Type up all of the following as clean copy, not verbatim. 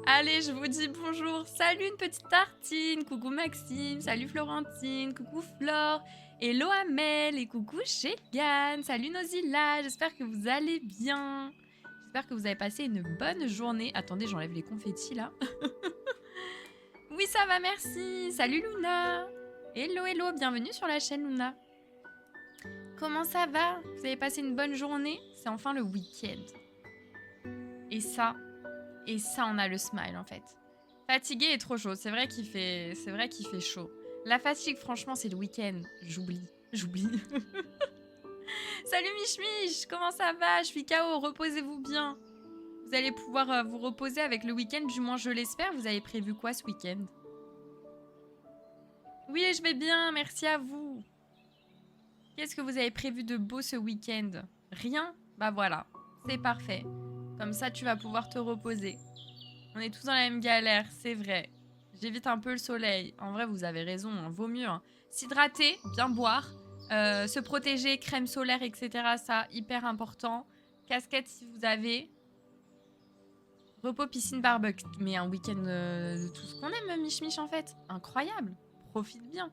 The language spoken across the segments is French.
Allez, je vous dis bonjour. Salut une petite tartine. Coucou Maxime. Salut Florentine. Coucou Flore. Hello Amel. Et coucou Shegan. Salut Nozilla. J'espère que vous allez bien. J'espère que vous avez passé une bonne journée. Attendez, j'enlève les confettis là. Oui, ça va, merci. Salut Luna. Hello, hello. Bienvenue sur la chaîne Luna. Comment ça va? Vous avez passé une bonne journée? C'est enfin le week-end. Et ça, on a le smile en fait. Fatigué et trop chaud. C'est vrai qu'il fait chaud. La fatigue, franchement, c'est le week-end. J'oublie. Salut Mich Mich, comment ça va? Je suis KO, reposez-vous bien. Vous allez pouvoir vous reposer avec le week-end, du moins je l'espère. Vous avez prévu quoi ce week-end? Oui, je vais bien, merci à vous. Qu'est-ce que vous avez prévu de beau ce week-end? Rien? Bah voilà, c'est parfait. Comme ça, tu vas pouvoir te reposer. On est tous dans la même galère, c'est vrai. J'évite un peu le soleil. En vrai, vous avez raison, hein, vaut mieux. Hein. S'hydrater, bien boire, se protéger, crème solaire, etc. Ça, hyper important. Casquette si vous avez. Repos, piscine, barbecue. Mais un week-end de tout ce qu'on aime, Mich Mich, en fait. Incroyable. Profite bien.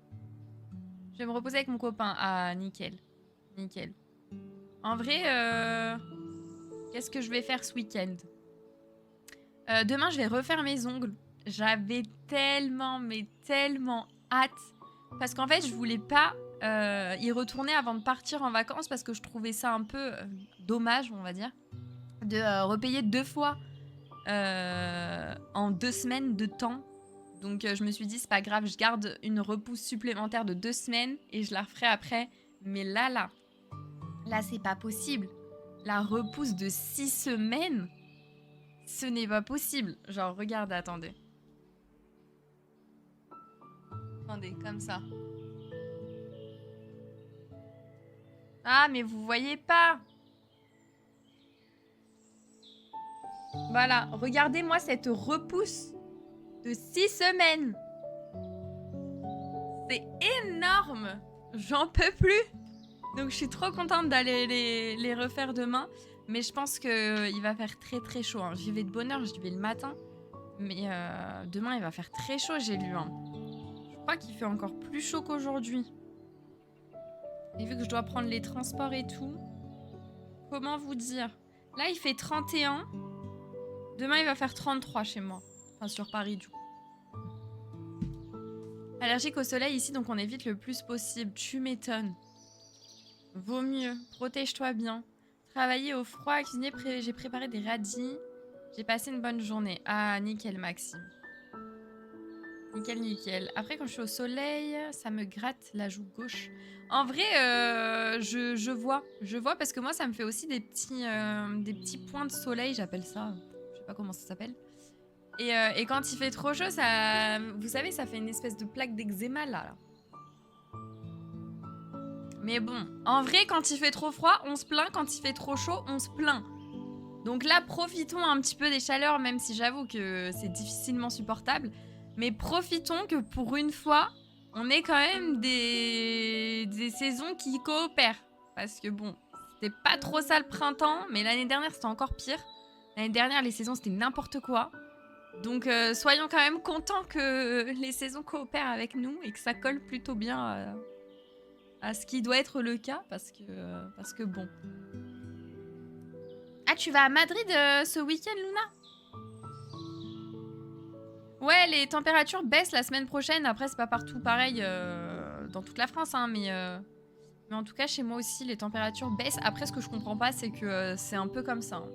Je vais me reposer avec mon copain. Ah, nickel. Nickel. En vrai, qu'est-ce que je vais faire ce week-end? Demain, je vais refaire mes ongles. J'avais tellement, mais tellement hâte. Parce qu'en fait, je voulais pas y retourner avant de partir en vacances parce que je trouvais ça un peu dommage, on va dire, de repayer 2 fois en 2 semaines de temps. Donc, je me suis dit, c'est pas grave, je garde une repousse supplémentaire de 2 semaines et je la referai après. Mais là, c'est pas possible. La repousse de 6 semaines, ce n'est pas possible. Genre, regarde, attendez. Attendez, comme ça. Ah, mais vous voyez pas. Voilà, regardez-moi cette repousse de 6 semaines. C'est énorme. J'en peux plus. Donc, je suis trop contente d'aller les refaire demain. Mais je pense qu'il va faire très très chaud. Hein. J'y vais de bonne heure, j'y vais le matin. Mais demain, il va faire très chaud, j'ai lu. Hein. Je crois qu'il fait encore plus chaud qu'aujourd'hui. Et vu que je dois prendre les transports et tout, comment vous dire? Là, il fait 31. Demain, il va faire 33 chez moi. Enfin, sur Paris, du coup. Allergique au soleil ici, donc on évite le plus possible. Tu m'étonnes. Vaut mieux. Protège-toi bien. Travailler au froid, cuisiner, j'ai préparé des radis. J'ai passé une bonne journée. Ah, nickel, Maxime. Nickel, nickel. Après, quand je suis au soleil, ça me gratte la joue gauche. En vrai, je vois. Je vois parce que moi, ça me fait aussi des petits points de soleil, j'appelle ça. Je sais pas comment ça s'appelle. Et quand il fait trop chaud, ça, vous savez, ça fait une espèce de plaque d'eczéma là. Mais bon, en vrai, quand il fait trop froid, on se plaint. Quand il fait trop chaud, on se plaint. Donc là, profitons un petit peu des chaleurs, même si j'avoue que c'est difficilement supportable. Mais profitons que pour une fois, on ait quand même des saisons qui coopèrent. Parce que bon, c'était pas trop ça le printemps, mais l'année dernière, c'était encore pire. L'année dernière, les saisons, c'était n'importe quoi. Donc soyons quand même contents que les saisons coopèrent avec nous et que ça colle plutôt bien à ce qui doit être le cas. Parce que bon... Ah, tu vas à Madrid ce week-end, Luna? Ouais, les températures baissent la semaine prochaine. Après, c'est pas partout pareil dans toute la France, hein, mais en tout cas, chez moi aussi, les températures baissent. Après, ce que je comprends pas, c'est que c'est un peu comme ça. Hein.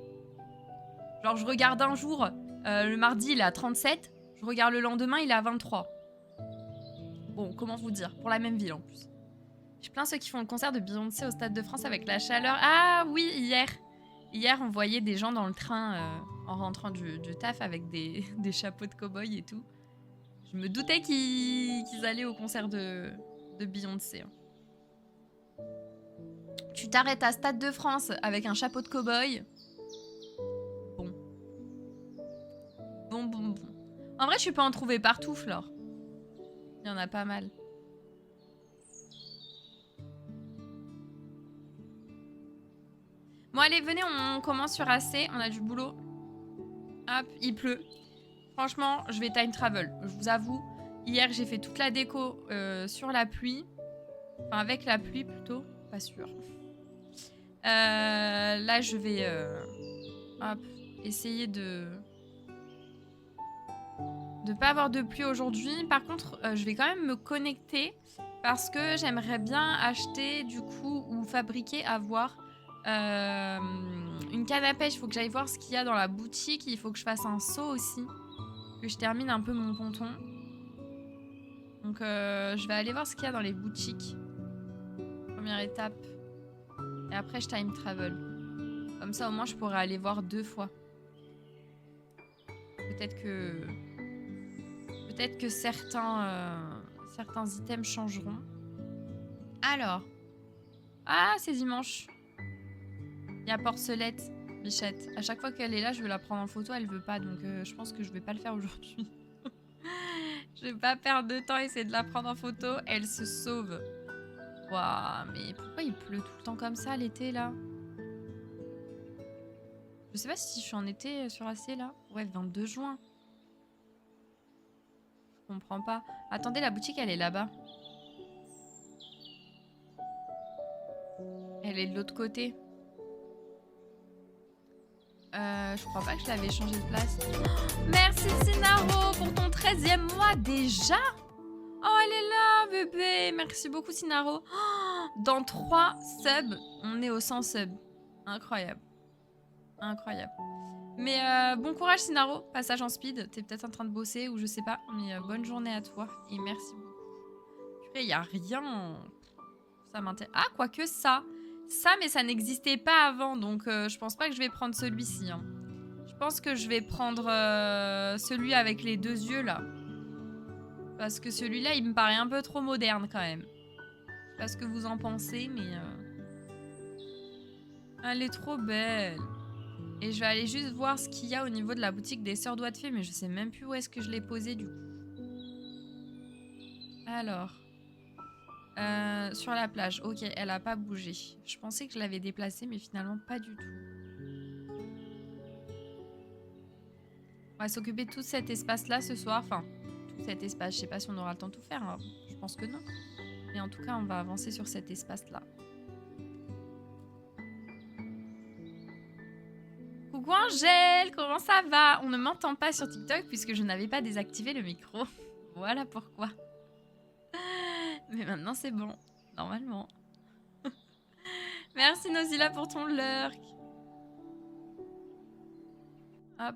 Genre, je regarde un jour, le mardi, il est à 37. Je regarde le lendemain, il est à 23. Bon, comment vous dire? Pour la même ville, en plus. Je plains ceux qui font le concert de Beyoncé au Stade de France avec la chaleur. Ah oui, hier. Hier, on voyait des gens dans le train en rentrant du taf avec des chapeaux de cow-boy et tout. Je me doutais qu'ils allaient au concert de Beyoncé. Hein. Tu t'arrêtes à Stade de France avec un chapeau de cow-boy. Bon. Bon. En vrai, je peux en trouver partout, Flore. Il y en a pas mal. Bon, allez, venez, on commence sur AC. On a du boulot. Hop, il pleut. Franchement, je vais time travel. Je vous avoue, hier, j'ai fait toute la déco sur la pluie. Enfin, avec la pluie, plutôt. Pas sûr. Là, je vais hop, essayer de pas avoir de pluie aujourd'hui. Par contre, je vais quand même me connecter parce que j'aimerais bien acheter, du coup, ou fabriquer, avoir une canne à pêche. Il faut que j'aille voir ce qu'il y a dans la boutique. Il faut que je fasse un saut aussi. Que je termine un peu mon ponton. Donc, je vais aller voir ce qu'il y a dans les boutiques. Première étape. Et après, je time travel. Comme ça, au moins, je pourrais aller voir 2 fois. Peut-être que certains items changeront. Alors. Ah, c'est dimanche. Il y a Porcelette, Bichette. À chaque fois qu'elle est là, je veux la prendre en photo. Elle veut pas, donc je pense que je vais pas le faire aujourd'hui. Je vais pas perdre de temps, essayer de la prendre en photo. Elle se sauve. Waouh, mais pourquoi il pleut tout le temps comme ça l'été, là? Je sais pas si je suis en été sur AC, là. Ouais, 22 juin. Je comprends pas. Attendez, la boutique, elle est là-bas. Elle est de l'autre côté. Je crois pas que je l'avais changé de place. Oh, merci Sinaro pour ton 13e mois déjà. Oh, elle est là, bébé. Merci beaucoup, Sinaro. Oh, dans 3 subs, on est au 100 subs. Incroyable. Incroyable. Mais bon courage, Sinaro. Passage en speed. T'es peut-être en train de bosser ou je sais pas. Mais bonne journée à toi. Et merci beaucoup. Purée, y a rien. Ça m'intéresse. Ah, quoique ça. Ça, mais ça n'existait pas avant. Donc, je pense pas que je vais prendre celui-ci. Hein. Je pense que je vais prendre celui avec les 2 yeux, là. Parce que celui-là, il me paraît un peu trop moderne, quand même. Je sais pas ce que vous en pensez, mais... Elle est trop belle. Et je vais aller juste voir ce qu'il y a au niveau de la boutique des Sœurs Doigts de Fée, mais je sais même plus où est-ce que je l'ai posé, du coup. Alors... sur la plage. Ok, elle a pas bougé. Je pensais que je l'avais déplacée, mais finalement, pas du tout. On va s'occuper de tout cet espace-là ce soir. Enfin, tout cet espace. Je sais pas si on aura le temps de tout faire. Hein. Je pense que non. Mais en tout cas, on va avancer sur cet espace-là. Coucou Angèle, comment ça va? On ne m'entend pas sur TikTok puisque je n'avais pas désactivé le micro. Voilà pourquoi. Mais maintenant, c'est bon. Normalement. Merci Nozilla pour ton lurk. Hop.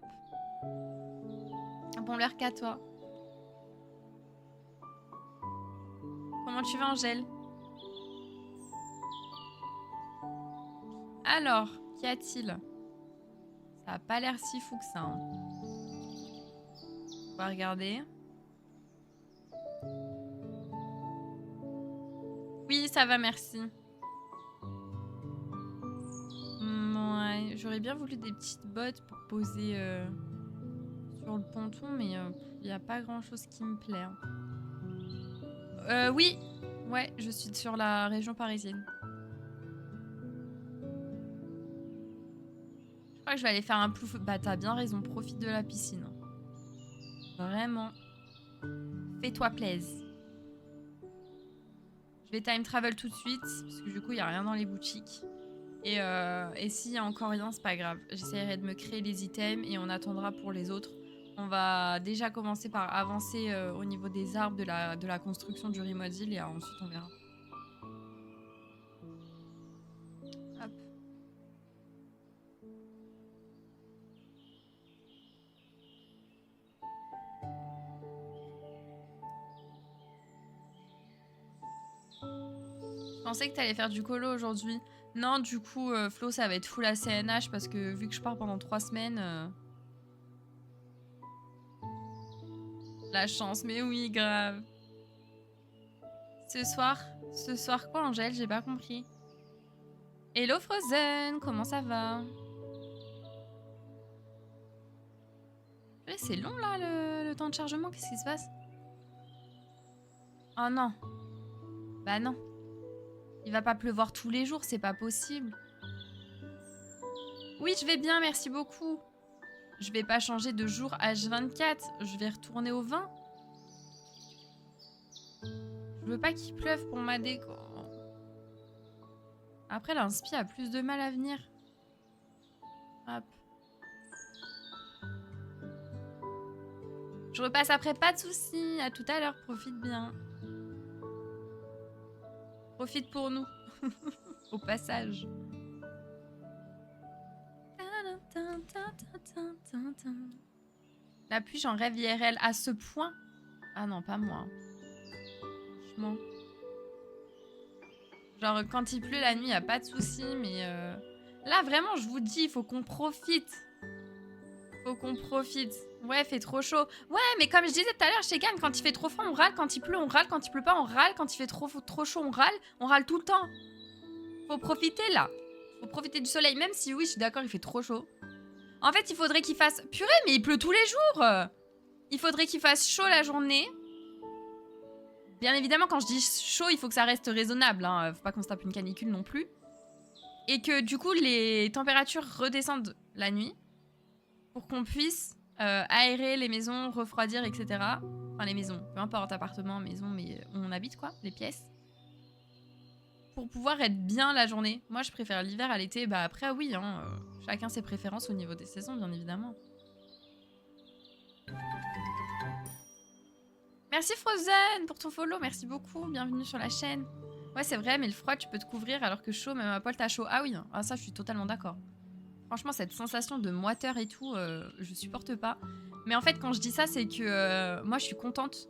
Bon lurk à toi. Comment tu vas, Angèle? Alors, qu'y a-t-il? Ça a pas l'air si fou que ça. Hein. On va regarder. Oui, ça va, merci. Ouais, j'aurais bien voulu des petites bottes pour poser sur le ponton, mais il n'y a pas grand-chose qui me plaît. Hein. Oui, ouais, je suis sur la région parisienne. Je crois que je vais aller faire un plouf. Bah, t'as bien raison, profite de la piscine. Vraiment. Fais-toi plaisir. Je vais time travel tout de suite, parce que du coup, il n'y a rien dans les boutiques. Et s'il y a encore rien, c'est pas grave. J'essaierai de me créer les items et on attendra pour les autres. On va déjà commencer par avancer au niveau des arbres, de la construction du remodule et ensuite on verra. Hop. Je pensais que t'allais faire du colo aujourd'hui. Non, du coup, Flo, ça va être full ACNH parce que vu que je pars pendant 3 semaines... La chance, mais oui, grave. Ce soir quoi, Angèle? J'ai pas compris. Hello Frozen, comment ça va? C'est long là le temps de chargement, qu'est-ce qui se passe? Oh non. Bah non. Il va pas pleuvoir tous les jours, c'est pas possible. Oui, je vais bien, merci beaucoup. Je vais pas changer de jour H24. Je vais retourner au 20. Je veux pas qu'il pleuve pour ma déco. Après, l'inspi a plus de mal à venir. Hop. Je repasse après, pas de soucis. À tout à l'heure, profite bien. Profite pour nous. Au passage. La pluie, j'en rêve IRL à ce point. Ah non, pas moi. Franchement. Genre, quand il pleut la nuit, y a pas de souci, mais là, vraiment, je vous dis, il faut qu'on profite. Faut qu'on profite. Ouais, fait trop chaud. Ouais, mais comme je disais tout à l'heure chez Cannes, quand il fait trop froid, on râle. Quand il pleut, on râle. Quand il pleut pas, on râle. Quand il fait trop chaud, on râle. On râle tout le temps. Faut profiter, là. Faut profiter du soleil, même si, oui, je suis d'accord, il fait trop chaud. En fait, il faudrait qu'il fasse... Purée, mais il pleut tous les jours. Il faudrait qu'il fasse chaud la journée. Bien évidemment, quand je dis chaud, il faut que ça reste raisonnable. Hein. Faut pas qu'on se tape une canicule non plus. Et que, du coup, les températures redescendent la nuit. Pour qu'on puisse aérer les maisons, refroidir, etc. Enfin, les maisons, peu importe, appartement, maison, mais où on habite, quoi, les pièces. Pour pouvoir être bien la journée. Moi, je préfère l'hiver à l'été. Bah après, oui, hein, chacun ses préférences au niveau des saisons, bien évidemment. Merci Frozen pour ton follow, merci beaucoup, bienvenue sur la chaîne. Ouais, c'est vrai, mais le froid, tu peux te couvrir alors que chaud, même à poil, t'as chaud. Ah oui, ah, ça, je suis totalement d'accord. Franchement, cette sensation de moiteur et tout, je supporte pas. Mais en fait, quand je dis ça, c'est que moi, je suis contente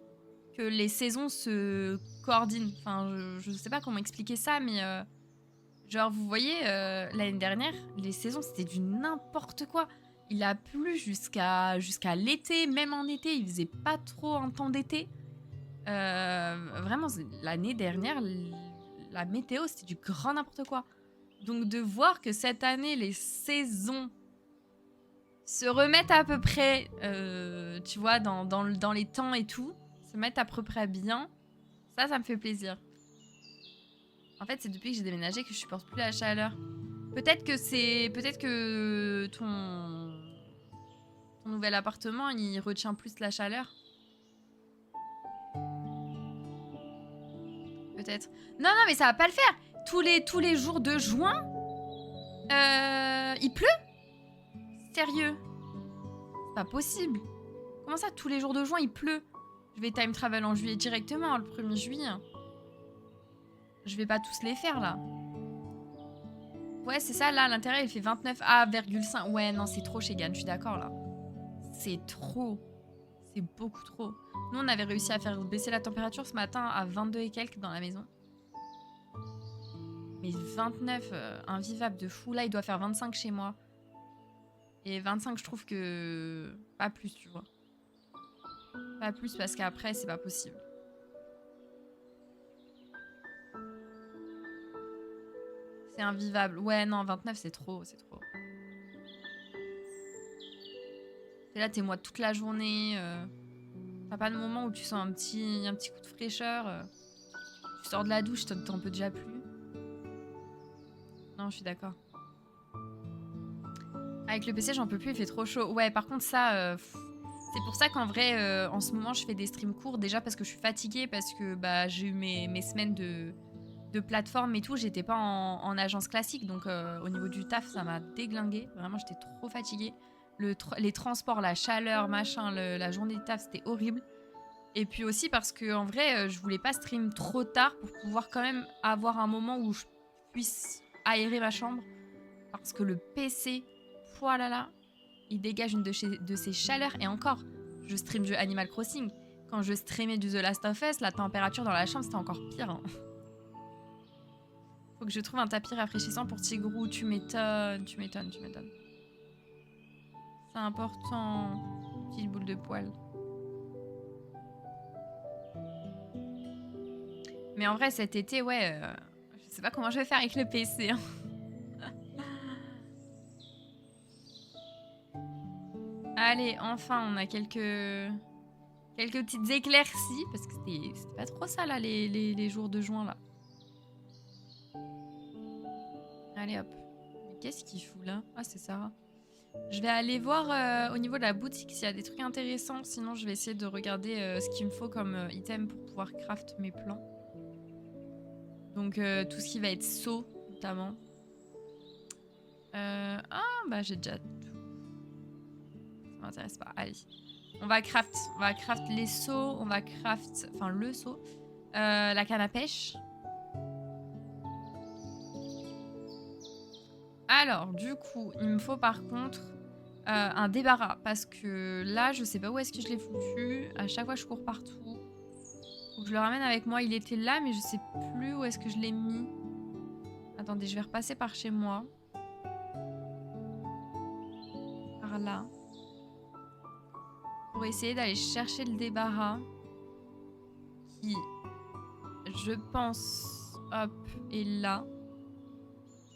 que les saisons se coordinent. Enfin, je sais pas comment expliquer ça, mais genre, vous voyez, l'année dernière, les saisons, c'était du n'importe quoi. Il a plu jusqu'à l'été, même en été, il faisait pas trop un temps d'été. Vraiment, l'année dernière, la météo, c'était du grand n'importe quoi. Donc de voir que cette année, les saisons se remettent à peu près, tu vois, dans les temps et tout, se mettent à peu près bien, ça me fait plaisir. En fait, c'est depuis que j'ai déménagé que je supporte plus la chaleur. Peut-être que ton nouvel appartement, il retient plus la chaleur. Peut-être. Non, non, mais ça va pas le faire. Tous les jours de juin, il pleut. Sérieux. C'est pas possible. Comment ça, tous les jours de juin, il pleut? Je vais time travel en juillet directement, le 1er juillet. Je vais pas tous les faire, là. Ouais, c'est ça, là, à l'intérieur, il fait 29,5. Ouais, non, c'est trop chez Gann, je suis d'accord, là. C'est trop. C'est beaucoup trop. Nous, on avait réussi à faire baisser la température ce matin à 22 et quelques dans la maison. Mais 29, invivable de fou. Là, il doit faire 25 chez moi. Et 25, je trouve que... Pas plus, tu vois. Pas plus, parce qu'après, c'est pas possible. C'est invivable. Ouais, non, 29, c'est trop, c'est trop. Et là, t'es moi toute la journée. T'as pas de moment où tu sens un petit coup de fraîcheur. Tu sors de la douche, t'en peux déjà plus. Non, je suis d'accord. Avec le PC, j'en peux plus, il fait trop chaud. Ouais, par contre, ça... c'est pour ça qu'en vrai, en ce moment, je fais des streams courts. Déjà parce que je suis fatiguée, parce que bah, j'ai eu mes semaines de plateforme et tout. J'étais pas en agence classique, donc au niveau du taf, ça m'a déglingué. Vraiment, j'étais trop fatiguée. Les transports, la chaleur, machin, la journée de taf, c'était horrible. Et puis aussi parce que en vrai, je voulais pas stream trop tard pour pouvoir quand même avoir un moment où je puisse aérer ma chambre. Parce que le PC, voilà, il dégage une de ses chaleurs. Et encore, je stream du Animal Crossing. Quand je streamais du The Last of Us, la température dans la chambre, c'était encore pire. Hein. Faut que je trouve un tapis rafraîchissant pour Tigrou. Tu m'étonnes, tu m'étonnes, tu m'étonnes. C'est important. Petite boule de poil. Mais en vrai, cet été, ouais, je sais pas comment je vais faire avec le PC. Hein. Allez, enfin, on a quelques petites éclaircies. Parce que c'était pas trop ça, là, les jours de juin, là. Allez, hop. Mais qu'est-ce qu'il fout, là? Ah, c'est Sarah. Je vais aller voir au niveau de la boutique s'il y a des trucs intéressants. Sinon, je vais essayer de regarder ce qu'il me faut comme item pour pouvoir craft mes plans. Donc, tout ce qui va être seau, notamment. Ah, bah j'ai déjà tout. Ça m'intéresse pas. Allez. On va craft les seaux. On va craft... Enfin, le seau. La canne à pêche. Alors, du coup, il me faut par contre un débarras. Parce que là, je sais pas où est-ce que je l'ai foutu. À chaque fois, je cours partout. Faut que je le ramène avec moi. Il était là, mais je sais plus où est-ce que je l'ai mis. Attendez, je vais repasser par chez moi. Par là. Pour essayer d'aller chercher le débarras. Qui, je pense, hop, est là.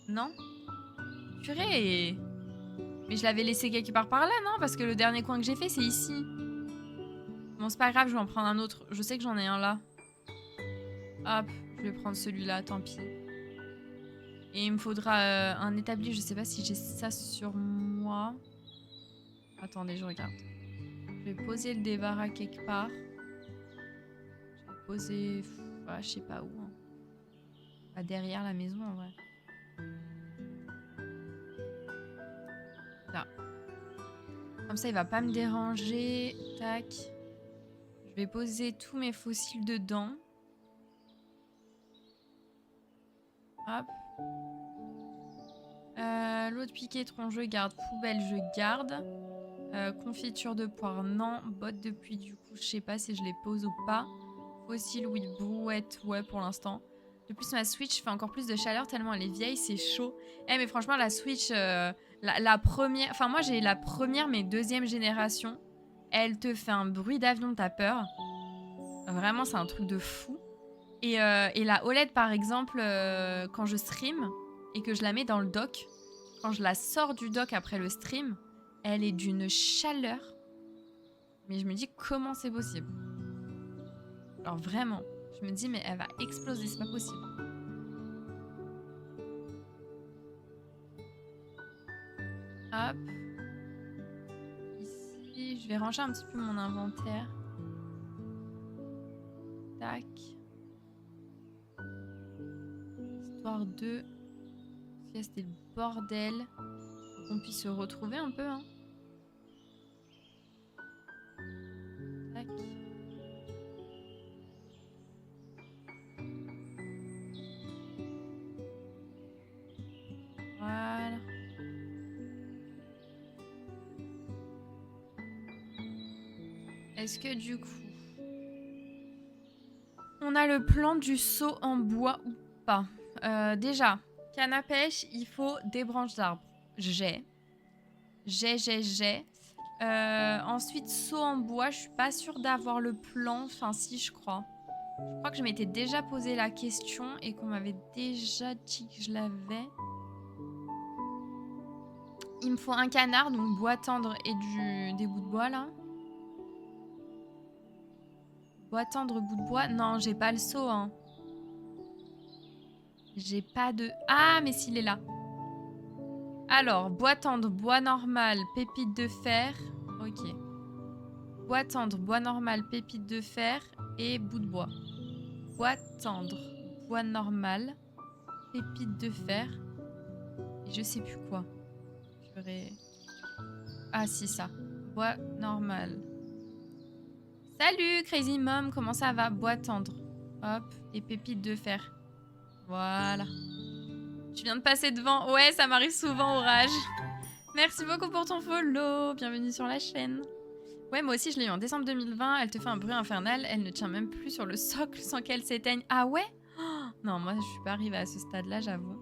Non? Purée! Mais je l'avais laissé quelque part par là, non? Parce que le dernier coin que j'ai fait, c'est ici. Bon, c'est pas grave, je vais en prendre un autre. Je sais que j'en ai un là. Hop, je vais prendre celui-là, tant pis. Et il me faudra un établi. Je sais pas si j'ai ça sur moi. Attendez, je regarde. Je vais poser le débarras quelque part. Je vais poser... Ah, je sais pas où. Hein. Bah, derrière la maison, en vrai. Là. Comme ça, il va pas me déranger. Tac. Je vais poser tous mes fossiles dedans. Hop. L'eau de piquetron, je garde. Poubelle, je garde. Confiture de poire, non. Bottes de pluie, du coup, je sais pas si je les pose ou pas. Fossile, oui. Brouette, ouais, pour l'instant. De plus, ma Switch fait encore plus de chaleur tellement elle est vieille, c'est chaud. Eh, mais franchement, la Switch, la première... Enfin, moi, j'ai la première, mais deuxième génération. Elle te fait un bruit d'avion, t'as peur. Vraiment, c'est un truc de fou. Et la OLED, par exemple, quand je stream et que je la mets dans le dock, quand je la sors du dock après le stream, elle est d'une chaleur. Mais je me dis, comment c'est possible? Alors vraiment, je me dis, mais elle va exploser, c'est pas possible. Hop. Ici, je vais ranger un petit peu mon inventaire. Tac. Histoire de... C'était le bordel. Qu'on puisse se retrouver un peu, hein. Tac. Voilà. Est-ce que du coup... On a le plan du seau en bois ou pas? Déjà, canne à pêche, il faut des branches d'arbres. J'ai. Ensuite, seau en bois, je suis pas sûre d'avoir le plan. Enfin, si, je crois. Je crois que je m'étais déjà posé la question et qu'on m'avait déjà dit que je l'avais. Il me faut un canard, donc bois tendre et des bouts de bois, là. Bois tendre, bout de bois. Non, j'ai pas le seau, hein. J'ai pas de... Ah, mais s'il est là. Alors, bois tendre, bois normal, pépite de fer. Ok. Bois tendre, bois normal, pépite de fer et bout de bois. Bois tendre, bois normal, pépite de fer. Et je sais plus quoi. Ah, si, ça. Bois normal. Salut, Crazy Mom, comment ça va? Bois tendre. Hop, et pépite de fer. Voilà. Tu viens de passer devant. Ouais, ça m'arrive souvent, Orage. Merci beaucoup pour ton follow. Bienvenue sur la chaîne. Ouais, moi aussi, je l'ai eu en décembre 2020. Elle te fait un bruit infernal. Elle ne tient même plus sur le socle sans qu'elle s'éteigne. Ah ouais? Oh, non, moi, je suis pas arrivée à ce stade-là, j'avoue.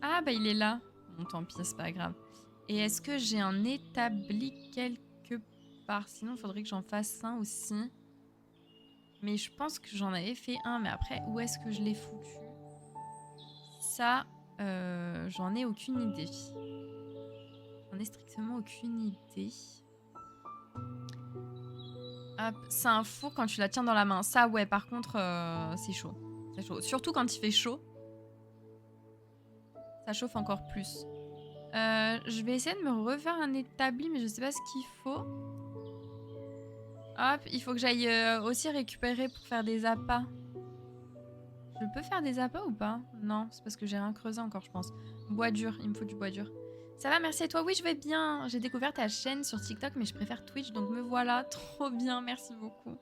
Ah, bah, il est là. Bon, tant pis, c'est pas grave. Et est-ce que j'ai un établi quelque part? Sinon, il faudrait que j'en fasse un aussi. Mais je pense que j'en avais fait un. Mais après, où est-ce que je l'ai foutu? Ça, j'en ai aucune idée. J'en ai strictement aucune idée. Hop, c'est un four quand tu la tiens dans la main. Ça, ouais, par contre, c'est chaud. C'est chaud. Surtout quand il fait chaud. Ça chauffe encore plus. Je vais essayer de me refaire un établi, mais je sais pas ce qu'il faut. Hop, il faut que j'aille aussi récupérer pour faire des appâts. Je peux faire des appâts ou pas? Non, c'est parce que j'ai rien creusé encore, je pense. Bois dur, il me faut du bois dur. Ça va, merci à toi. Oui, je vais bien. J'ai découvert ta chaîne sur TikTok, mais je préfère Twitch, donc me voilà. Trop bien, merci beaucoup.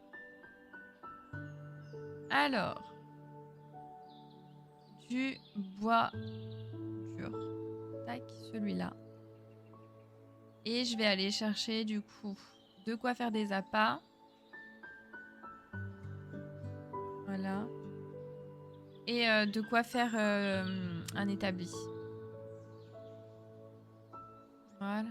Alors, du bois dur. Tac, celui-là. Et je vais aller chercher, du coup, de quoi faire des appâts. Voilà. Et de quoi faire un établi. Voilà.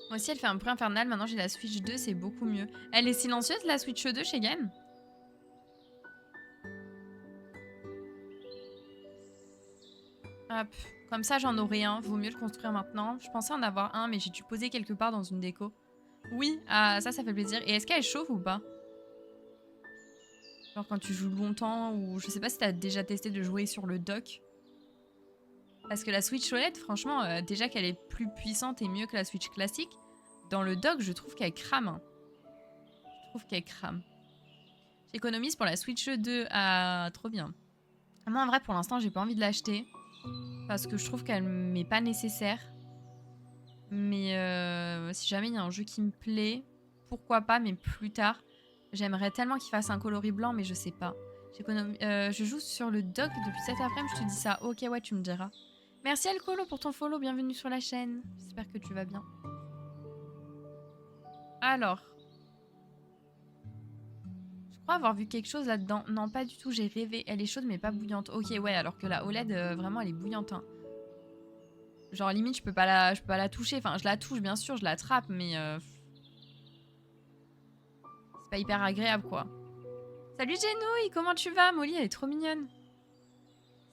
Moi aussi, elle fait un bruit infernal. Maintenant, j'ai la Switch 2, c'est beaucoup mieux. Elle est silencieuse, la Switch 2 chez Gen? Hop. Comme ça, j'en aurai un. Vaut mieux le construire maintenant. Je pensais en avoir un, mais j'ai dû poser quelque part dans une déco. Oui, ah, ça fait plaisir. Et est-ce qu'elle chauffe ou pas? Genre quand tu joues longtemps, ou je sais pas si t'as déjà testé de jouer sur le dock. Parce que la Switch OLED, franchement, déjà qu'elle est plus puissante et mieux que la Switch classique, dans le dock, je trouve qu'elle crame. Hein. Je trouve qu'elle crame. J'économise pour la Switch 2. Ah, trop bien. Moi, en vrai, pour l'instant, j'ai pas envie de l'acheter. Parce que je trouve qu'elle m'est pas nécessaire. Mais si jamais il y a un jeu qui me plaît, pourquoi pas, mais plus tard. J'aimerais tellement qu'il fasse un coloris blanc, mais je sais pas. Je joue sur le dock depuis cet après-midi, je te dis ça. Ok, ouais, tu me diras. Merci Alcolo pour ton follow, bienvenue sur la chaîne. J'espère que tu vas bien. Alors. Je crois avoir vu quelque chose là-dedans. Non, pas du tout, j'ai rêvé. Elle est chaude, mais pas bouillante. Ok, ouais, alors que la OLED, vraiment, elle est bouillante. Hein. Genre, limite, je peux pas la toucher. Enfin, je la touche, bien sûr, je l'attrape, mais... c'est pas hyper agréable, quoi. Salut Genouille, comment tu vas? Molly, elle est trop mignonne.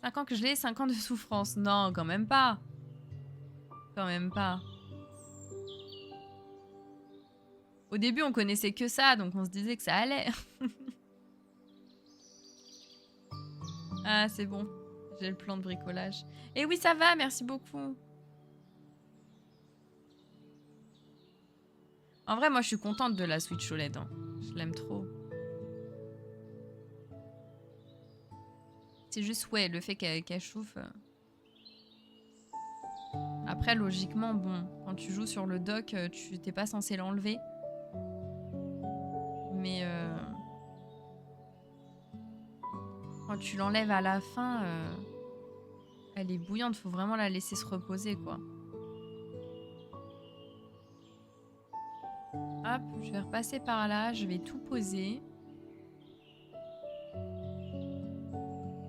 5 ans que je l'ai, 5 ans de souffrance. Non, quand même pas. Quand même pas. Au début, on connaissait que ça, donc on se disait que ça allait. Ah, c'est bon. J'ai le plan de bricolage. Et oui, ça va, merci beaucoup. En vrai, moi, je suis contente de la Switch OLED. Hein. Je l'aime trop. C'est juste, ouais, le fait qu'elle chauffe. Après, logiquement, bon, quand tu joues sur le dock, tu t'es pas censé l'enlever. Mais quand tu l'enlèves à la fin, elle est bouillante. Faut vraiment la laisser se reposer, quoi. Hop, je vais repasser par là. Je vais tout poser.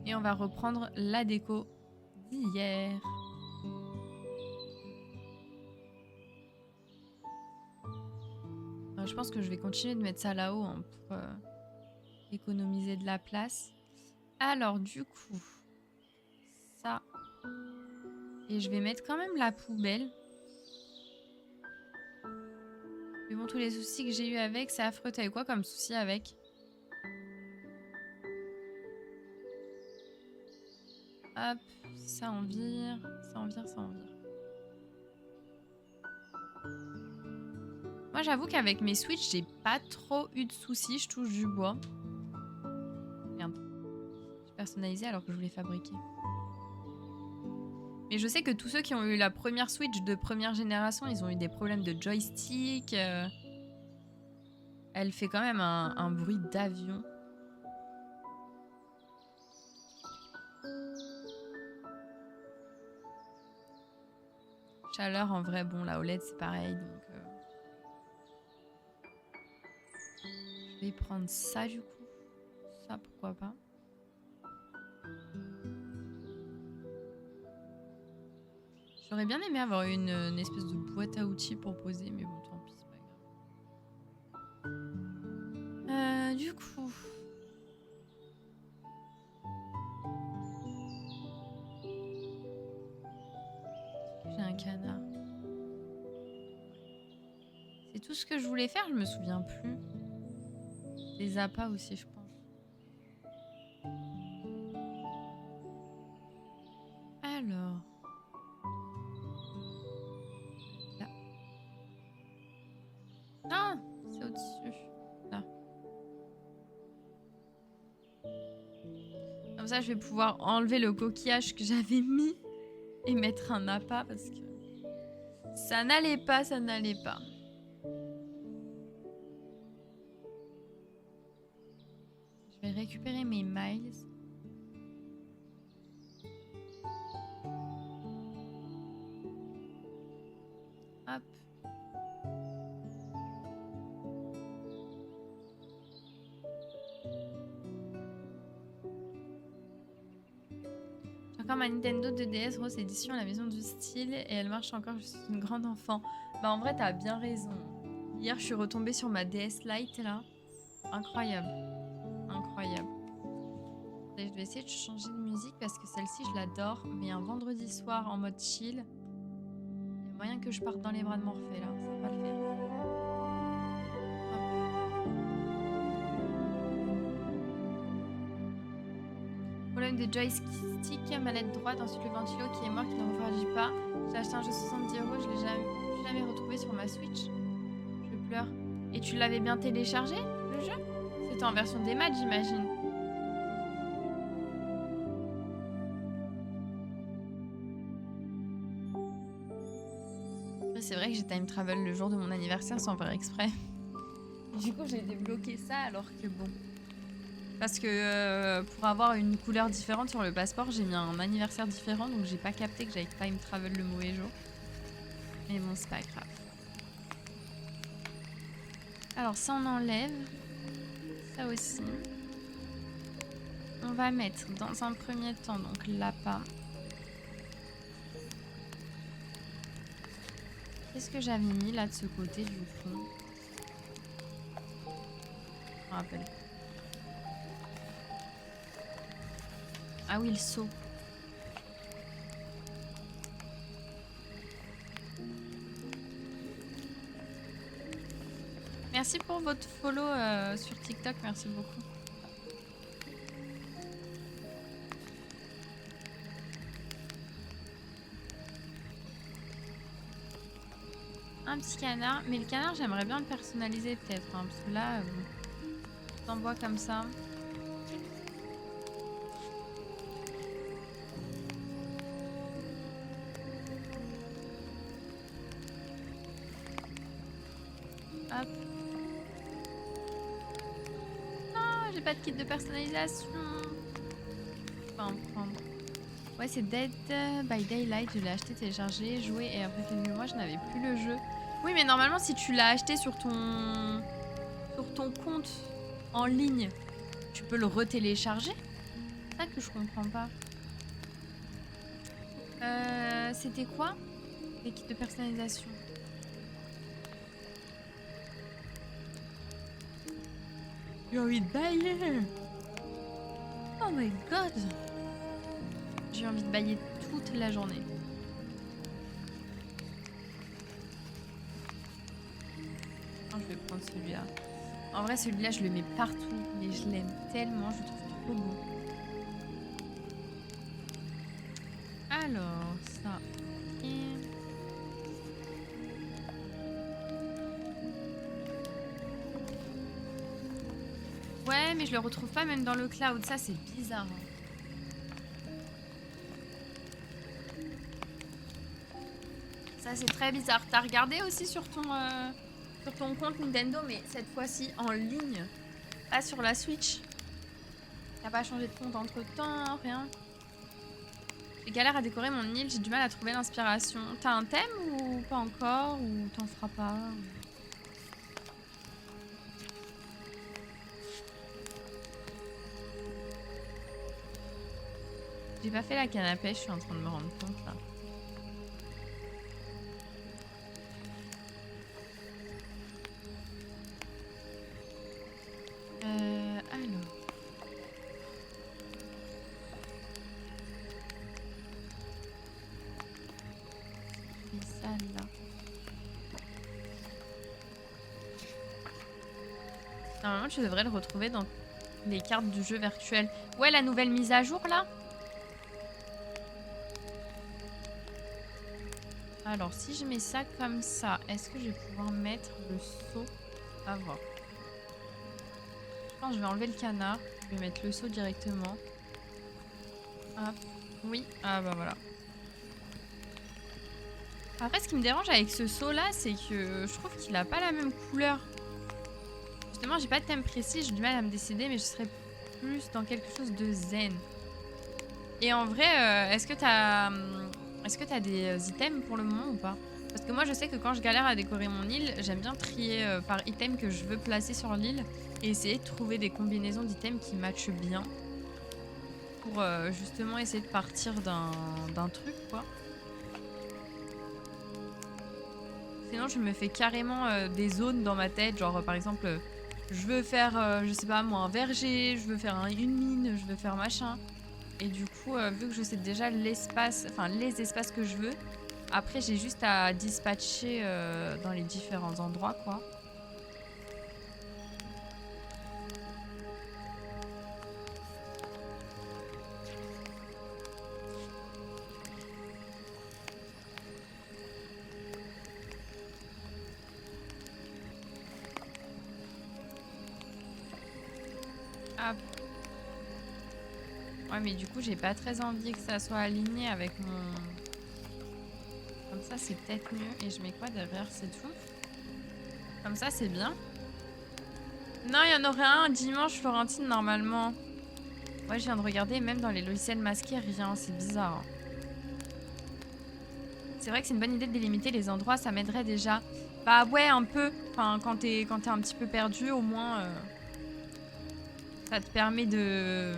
Et on va reprendre la déco d'hier. Je pense que je vais continuer de mettre ça là-haut hein, pour économiser de la place. Alors du coup, ça. Et je vais mettre quand même la poubelle. Mais bon, tous les soucis que j'ai eu avec, c'est affreux. T'as eu quoi comme souci avec? Hop, ça en vire, ça en vire, ça en vire. Moi, j'avoue qu'avec mes Switch, j'ai pas trop eu de soucis. Je touche du bois. Merde. J'ai personnalisé alors que je voulais fabriquer. Mais je sais que tous ceux qui ont eu la première Switch de première génération, ils ont eu des problèmes de joystick. Elle fait quand même un bruit d'avion. Chaleur, en vrai, bon, la OLED, c'est pareil. Donc, je vais prendre ça, du coup. Ça, pourquoi pas. J'aurais bien aimé avoir une espèce de boîte à outils pour poser, mais bon, tant pis, c'est pas grave. Du coup... J'ai un canard. tout ce que je voulais faire, je me souviens plus. Des appâts aussi, je pense. Alors. Là. Non, c'est au-dessus. Là. Comme ça, je vais pouvoir enlever le coquillage que j'avais mis et mettre un appât parce que ça n'allait pas, ça n'allait pas. Je vais récupérer mes miles. Hop. J'ai encore ma Nintendo 2DS Rose édition à la maison du style et elle marche encore, je suis une grande enfant. Bah en vrai t'as bien raison. Hier je suis retombée sur ma DS Lite là. Incroyable. Incroyable. Et je vais essayer de changer de musique parce que celle-ci je l'adore. Mais un vendredi soir en mode chill, il y a moyen que je parte dans les bras de Morphée là. Ça va pas le faire. Problème de joystick, manette droite, ensuite le ventilo qui est mort, qui ne refroidit pas. J'ai acheté un jeu 70 €, je l'ai jamais retrouvé sur ma Switch. Je pleure. Et tu l'avais bien téléchargé, le jeu? C'était en version des maths, j'imagine. C'est vrai que j'ai time travel le jour de mon anniversaire sans faire exprès. Du coup, j'ai débloqué ça alors que bon... Parce que pour avoir une couleur différente sur le passeport, j'ai mis un anniversaire différent, donc j'ai pas capté que j'avais time travel le mauvais jour. Mais bon, c'est pas grave. Alors ça, on enlève. Ça aussi. On va mettre dans un premier temps donc l'appât. Qu'est-ce que j'avais mis là de ce côté du coup? Je me rappelle. Ah oui, le seau. Merci pour votre follow sur TikTok, merci beaucoup. Un petit canard, mais le canard j'aimerais bien le personnaliser peut-être, hein, parce que là, t'envoies comme ça. Hop. Non, j'ai pas de kit de personnalisation. Je vais en prendre. Ouais, c'est Dead by Daylight. Je l'ai acheté, téléchargé, joué et après quelques mois, je n'avais plus le jeu. Oui, mais normalement, si tu l'as acheté sur ton compte en ligne, tu peux le retélécharger. C'est ça que je comprends pas. C'était quoi? Les kits de personnalisation. J'ai envie de bailler. Oh my god. J'ai envie de bailler toute la journée. Non, je vais prendre celui-là. En vrai, celui-là, je le mets partout. Mais je l'aime tellement, je le trouve trop beau. Alors, ça. Et... ouais, mais je le retrouve pas même dans le cloud. Ça, c'est bizarre. Ça, c'est très bizarre. T'as regardé aussi sur ton compte Nintendo, mais cette fois-ci en ligne. Pas sur la Switch. T'as pas changé de compte entre-temps, rien. J'ai galère à décorer mon île, j'ai du mal à trouver l'inspiration. T'as un thème ou pas encore? Ou t'en feras pas? J'ai pas fait la canne à pêche, je suis en train de me rendre compte là. Alors. Et ça là. normalement, tu devrais le retrouver dans les cartes du jeu virtuel. Ouais, la nouvelle mise à jour, là. Alors, si je mets ça comme ça, est-ce que je vais pouvoir mettre le seau à voir? Je pense que je vais enlever le canard. Je vais mettre le seau directement. Hop. Oui. Ah bah voilà. Après, ce qui me dérange avec ce seau là, c'est que je trouve qu'il a pas la même couleur. Justement, j'ai pas de thème précis, j'ai du mal à me décider, mais je serais plus dans quelque chose de zen. Et en vrai, est-ce que t'as des items pour le moment ou pas? Parce que moi, je sais que quand je galère à décorer mon île, j'aime bien trier par item que je veux placer sur l'île et essayer de trouver des combinaisons d'items qui matchent bien pour justement essayer de partir d'un truc, quoi. Sinon, je me fais carrément des zones dans ma tête. Genre, par exemple, je veux faire, je sais pas moi, un verger, je veux faire une mine, je veux faire machin. Et du coup, vu que je sais déjà l'espace, enfin les espaces que je veux, après j'ai juste à dispatcher dans les différents endroits, quoi. Ah. Ouais, mais du coup, j'ai pas très envie que ça soit aligné avec mon... Comme ça, c'est peut-être mieux. Et je mets quoi derrière? C'est tout? Comme ça, c'est bien. Non, il y en aurait un dimanche, Florentine, normalement. Ouais, je viens de regarder, même dans les logiciels masqués, rien. C'est bizarre. C'est vrai que c'est une bonne idée de délimiter les endroits, ça m'aiderait déjà. Bah ouais, un peu. Enfin, quand t'es un petit peu perdu, au moins... ça te permet de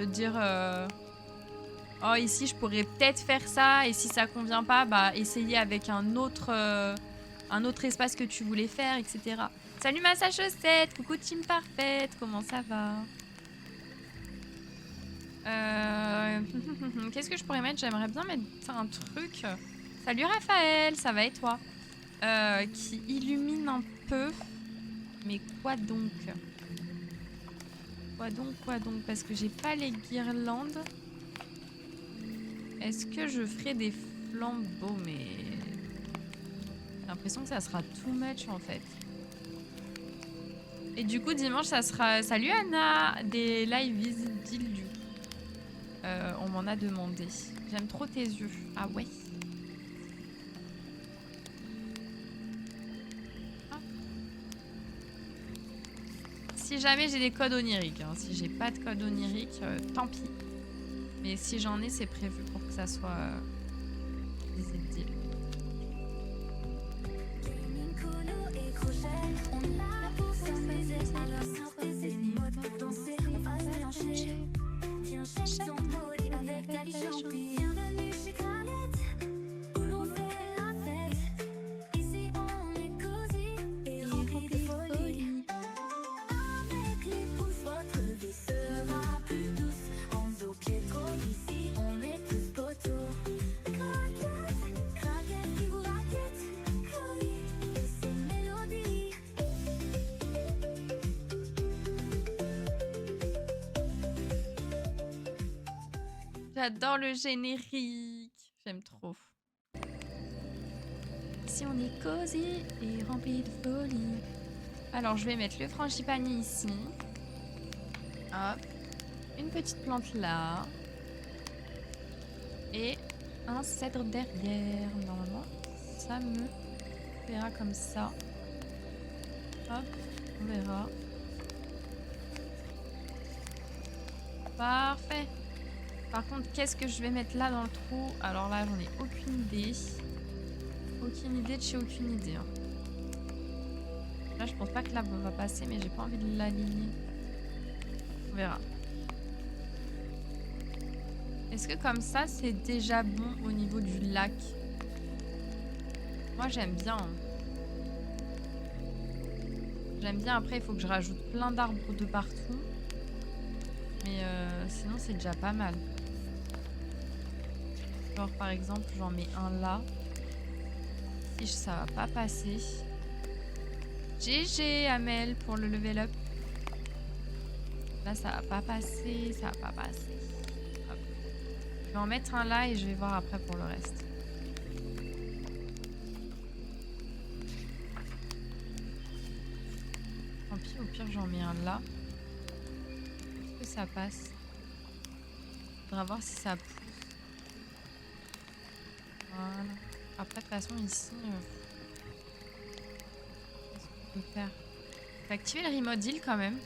dire oh ici je pourrais peut-être faire ça et si ça convient pas bah essayer avec un autre espace que tu voulais faire, etc. Salut ma chaussette, coucou team parfaite, comment ça va? Qu'est-ce que je pourrais mettre? J'aimerais bien mettre un truc. Salut Raphaël, ça va et toi? Qui illumine un peu. Mais quoi donc? Quoi donc? Parce que j'ai pas les guirlandes. Est-ce que je ferai des flambeaux? Mais... j'ai l'impression que ça sera too much en fait. Et du coup, dimanche, ça sera... Salut Anna! Des live visite d'île du coup. On m'en a demandé. J'aime trop tes yeux. Ah ouais. Ah. Si jamais j'ai des codes oniriques. Hein. Si j'ai pas de code onirique, tant pis. Mais si j'en ai, c'est prévu pour que ça soit des îles. J'adore le générique. J'aime trop. Si on est cosy et rempli de folie. Alors, je vais mettre le frangipani ici. Hop. Une petite plante là. Et un cèdre derrière. Normalement, ça me verra comme ça. Hop, on verra. Parfait. Par contre, qu'est-ce que je vais mettre là dans le trou? Alors là, j'en ai aucune idée. Aucune idée de chez aucune idée. Hein. Là, je pense pas que l'arbre va passer, mais j'ai pas envie de l'aligner. On verra. Est-ce que comme ça, c'est déjà bon au niveau du lac? Moi, j'aime bien. Hein. J'aime bien. Après, il faut que je rajoute plein d'arbres de partout. Mais sinon, c'est déjà pas mal. Genre, par exemple, j'en mets un là. Si ça va pas passer. GG, Amel, pour le level up. Là, ça va pas passer, ça va pas passer. Hop. Je vais en mettre un là et je vais voir après pour le reste. Tant pis, au pire, j'en mets un là. Est-ce que ça passe? Faudra voir si ça pousse. Voilà. Après, de toute façon, ici... qu'est-ce qu'on peut faire? On peut activer le remote deal quand même.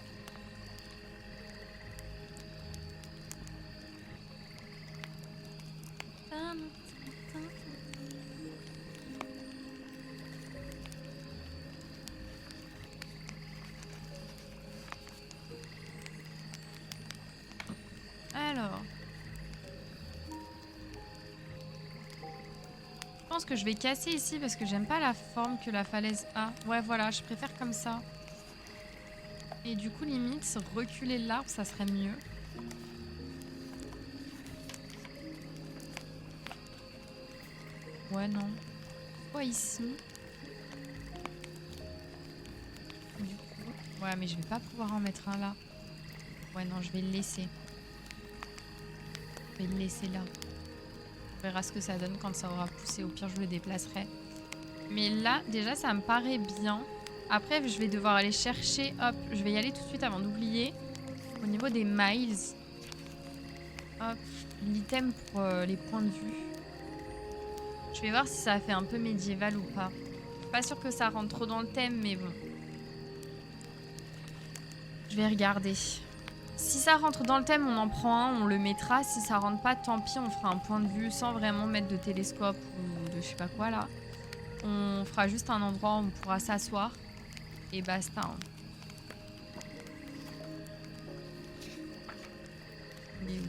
Alors... je pense que je vais casser ici parce que j'aime pas la forme que la falaise a. Ouais, voilà, je préfère comme ça. Et du coup, limite, reculer l'arbre, ça serait mieux. Ouais, non. Quoi ici? Du coup... ouais, mais je vais pas pouvoir en mettre un là. Ouais, non, je vais le laisser. Je vais le laisser là. On verra ce que ça donne quand ça aura poussé. Au pire, je le déplacerai. Mais là, déjà, ça me paraît bien. Après, je vais devoir aller chercher... hop, je vais y aller tout de suite avant d'oublier. Au niveau des miles. Hop, l'item pour les points de vue. Je vais voir si ça fait un peu médiéval ou pas. Je suis pas sûre que ça rentre trop dans le thème, mais bon. Je vais regarder. Si ça rentre dans le thème, on en prend un, on le mettra. Si ça rentre pas, tant pis, on fera un point de vue sans vraiment mettre de télescope ou de je sais pas quoi là. On fera juste un endroit où on pourra s'asseoir. Et basta. Hein. Il est où?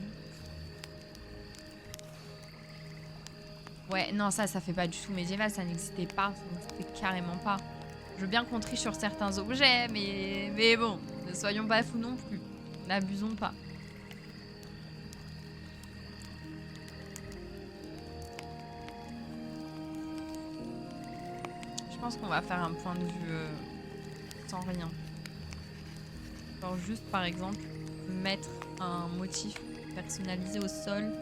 Ouais, non, ça fait pas du tout médiéval, ça n'existait pas. Ça n'existait carrément pas. Je veux bien qu'on triche sur certains objets, mais bon, ne soyons pas fous non plus. N'abusons pas. Je pense qu'on va faire un point de vue sans rien. Genre juste par exemple mettre un motif personnalisé au sol,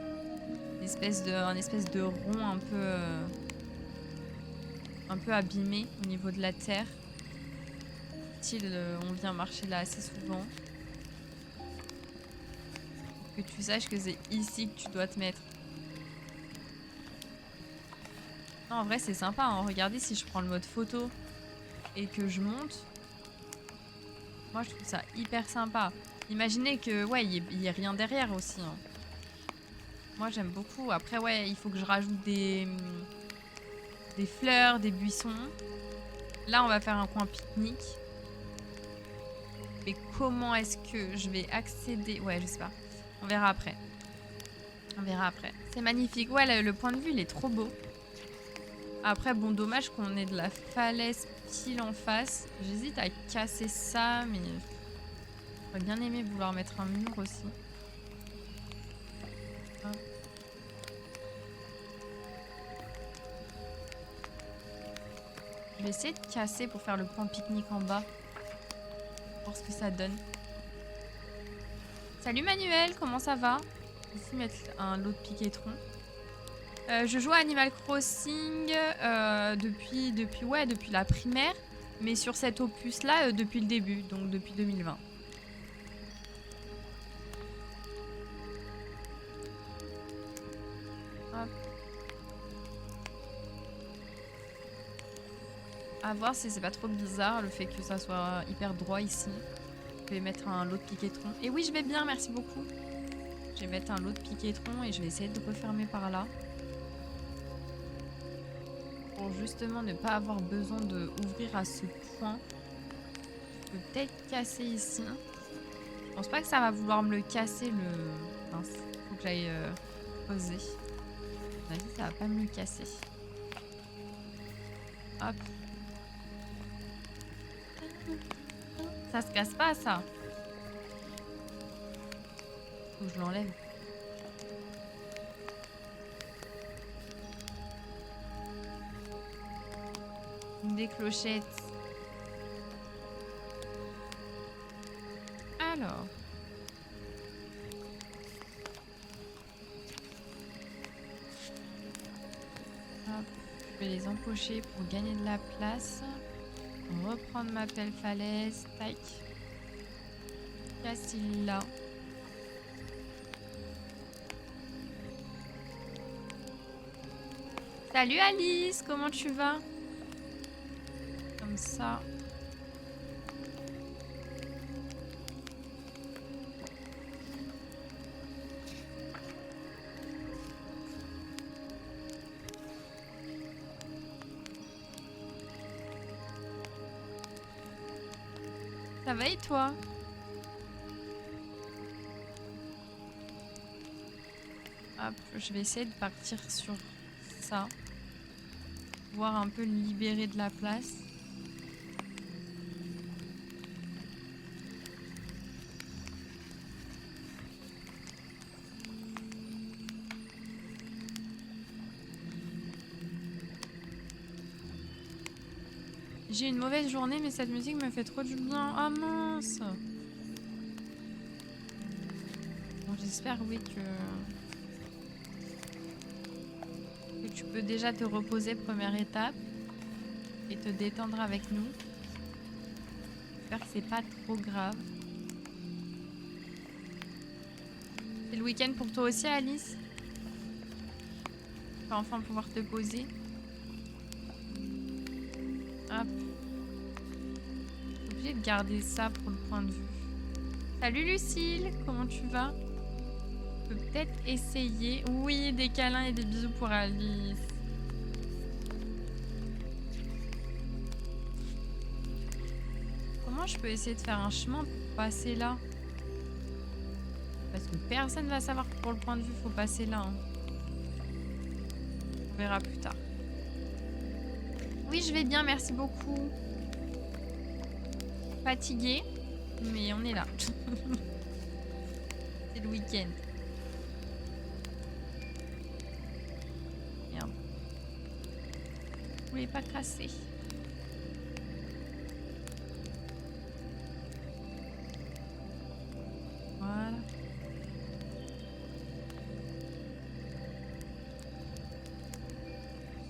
un espèce de rond un peu abîmé au niveau de la terre. Style, on vient marcher là assez souvent. Pour que tu saches que c'est ici que tu dois te mettre. Non, en vrai c'est sympa, hein. Regardez si je prends le mode photo et que je monte. Moi je trouve ça hyper sympa. Imaginez que ouais, il y ait rien derrière aussi. Hein. Moi j'aime beaucoup. Après ouais, il faut que je rajoute des fleurs, des buissons. Là on va faire un coin pique-nique. Mais comment est-ce que je vais accéder? Ouais, je sais pas. On verra après. On verra après. C'est magnifique. Ouais, le point de vue il est trop beau. Après bon, dommage qu'on ait de la falaise pile en face. J'hésite à casser ça, mais j'aurais bien aimé vouloir mettre un mur aussi. Hop. Je vais essayer de casser pour faire le point pique-nique en bas. Voir ce que ça donne. Salut Manuel, comment ça va? Ici mettre un lot de piquetron. Je joue à Animal Crossing depuis la primaire. Mais sur cet opus là depuis le début, donc depuis 2020. Hop. À voir si c'est pas trop bizarre le fait que ça soit hyper droit ici. Je vais mettre un lot de piquetron. Et oui, je vais bien, merci beaucoup. Je vais mettre un lot de piquetron et je vais essayer de refermer par là. Pour justement ne pas avoir besoin d'ouvrir à ce point. Je peux peut-être casser ici. Je pense pas que ça va vouloir me le casser le... Mince, faut que j'aille poser. À mon avis, ça va pas me le casser. Hop. Ça se casse pas, ça. Faut que je l'enlève. Des clochettes. Alors. vais les empocher pour gagner de la place. Reprendre ma pelle falaise. Tac. Castilla. Salut Alice, comment tu vas? Comme ça. Ça va et toi? Hop, je vais essayer de partir sur ça. Voir un peu libérer de la place. J'ai une mauvaise journée, mais cette musique me fait trop du bien. Ah mince! Bon, j'espère, oui, que tu peux déjà te reposer, première étape, et te détendre avec nous. J'espère que c'est pas trop grave. C'est le week-end pour toi aussi, Alice? Tu vas enfin pouvoir te poser. Hop. Obligé de garder ça pour le point de vue. Salut Lucille, comment tu vas? Je peux peut-être essayer. Oui, des câlins et des bisous pour Alice. Comment je peux essayer de faire un chemin pour passer là? Parce que personne va savoir que pour le point de vue, faut passer là. Hein. On verra plus tard. Oui, je vais bien, merci beaucoup. Fatiguée, mais on est là. C'est le week-end. Merde. Je voulais pas casser. Voilà.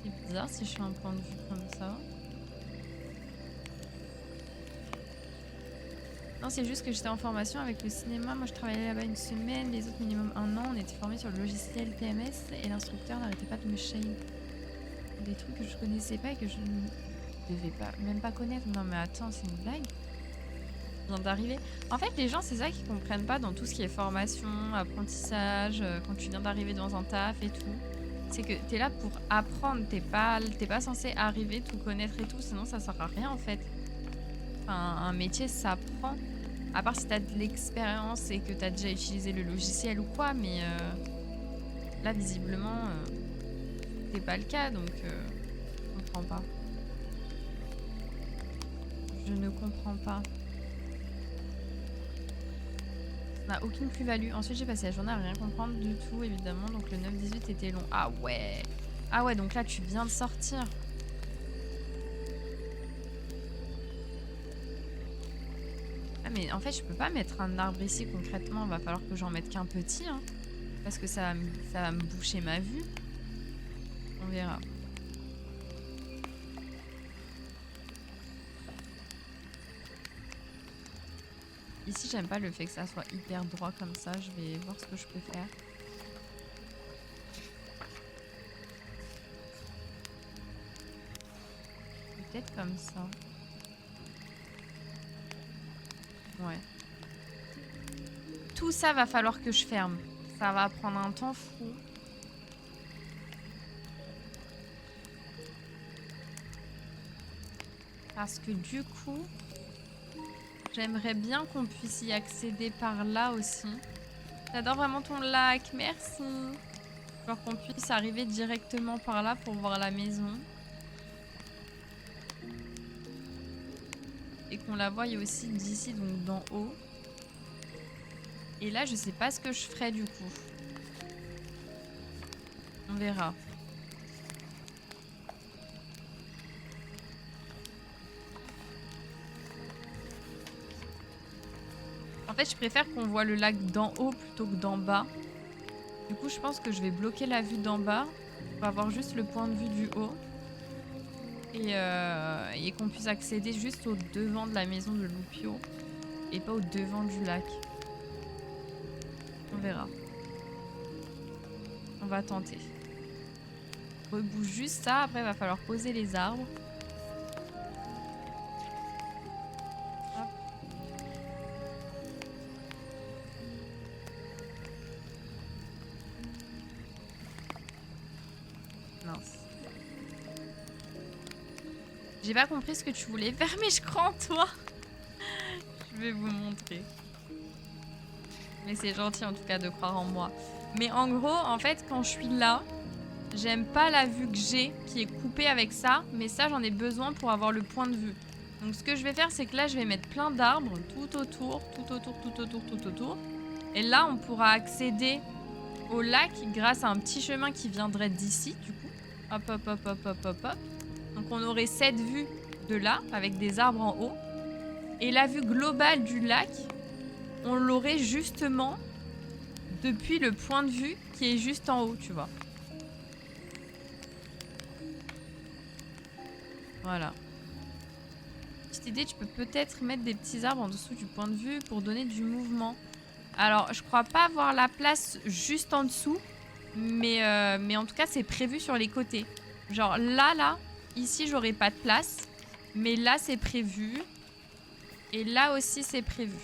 C'est bizarre si je suis en point de vue comme ça. Non, c'est juste que j'étais en formation avec le cinéma. Moi, je travaillais là-bas une semaine, les autres minimum un an. On était formés sur le logiciel TMS et l'instructeur n'arrêtait pas de me shame. Des trucs que je connaissais pas et que je ne devais pas, même pas connaître. Non, mais attends, c'est une blague. Je viens d'arriver. En fait, les gens, c'est ça qu'ils comprennent pas dans tout ce qui est formation, apprentissage, quand tu viens d'arriver dans un taf et tout. C'est que t'es là pour apprendre. T'es pas censé arriver, tout connaître et tout, sinon ça sert à rien en fait. Enfin, un métier, ça apprend. À part si t'as de l'expérience et que t'as déjà utilisé le logiciel ou quoi, mais là, visiblement, c'est pas le cas, donc je comprends pas. Je ne comprends pas. Ça n'a aucune plus-value. Ensuite, j'ai passé la journée à rien comprendre du tout, évidemment, donc le 9-18 était long. Ah ouais! Ah ouais, donc là, tu viens de sortir. Ah mais en fait je peux pas mettre un arbre ici concrètement, va falloir que j'en mette qu'un petit hein, parce que ça va me boucher ma vue. On verra. Ici j'aime pas le fait que ça soit hyper droit comme ça, je vais voir ce que je peux faire. Peut-être comme ça. Ouais. Tout ça va falloir que je ferme. Ça va prendre un temps fou. Parce que du coup, j'aimerais bien qu'on puisse y accéder par là aussi. J'adore vraiment ton lac, merci. Genre qu'on puisse arriver directement par là pour voir la maison. Et qu'on la voie aussi d'ici, donc d'en haut. Et là, je sais pas ce que je ferai du coup. On verra. En fait, je préfère qu'on voit le lac d'en haut plutôt que d'en bas. Du coup, je pense que je vais bloquer la vue d'en bas. On va avoir juste le point de vue du haut. et qu'on puisse accéder juste au devant de la maison de Loupio et pas au devant du lac. On verra. On va tenter. Rebouche juste ça, après il va falloir poser les arbres. Hop. Mince. J'ai pas compris ce que tu voulais faire, mais je crois en toi. Je vais vous montrer. Mais c'est gentil en tout cas de croire en moi. Mais en gros, en fait, quand je suis là, j'aime pas la vue que j'ai qui est coupée avec ça. Mais ça, j'en ai besoin pour avoir le point de vue. Donc ce que je vais faire, c'est que là, je vais mettre plein d'arbres tout autour, tout autour, tout autour, tout autour. Et là, on pourra accéder au lac grâce à un petit chemin qui viendrait d'ici, du coup. Hop, hop, hop, hop, hop, hop, hop. Donc on aurait cette vue de là, avec des arbres en haut. Et la vue globale du lac, on l'aurait justement depuis le point de vue qui est juste en haut, tu vois. Voilà. Petite idée, tu peux peut-être mettre des petits arbres en dessous du point de vue pour donner du mouvement. Alors, je crois pas avoir la place juste en dessous, mais en tout cas, c'est prévu sur les côtés. Genre là, ici, j'aurai pas de place, mais là, c'est prévu. Et là aussi, c'est prévu.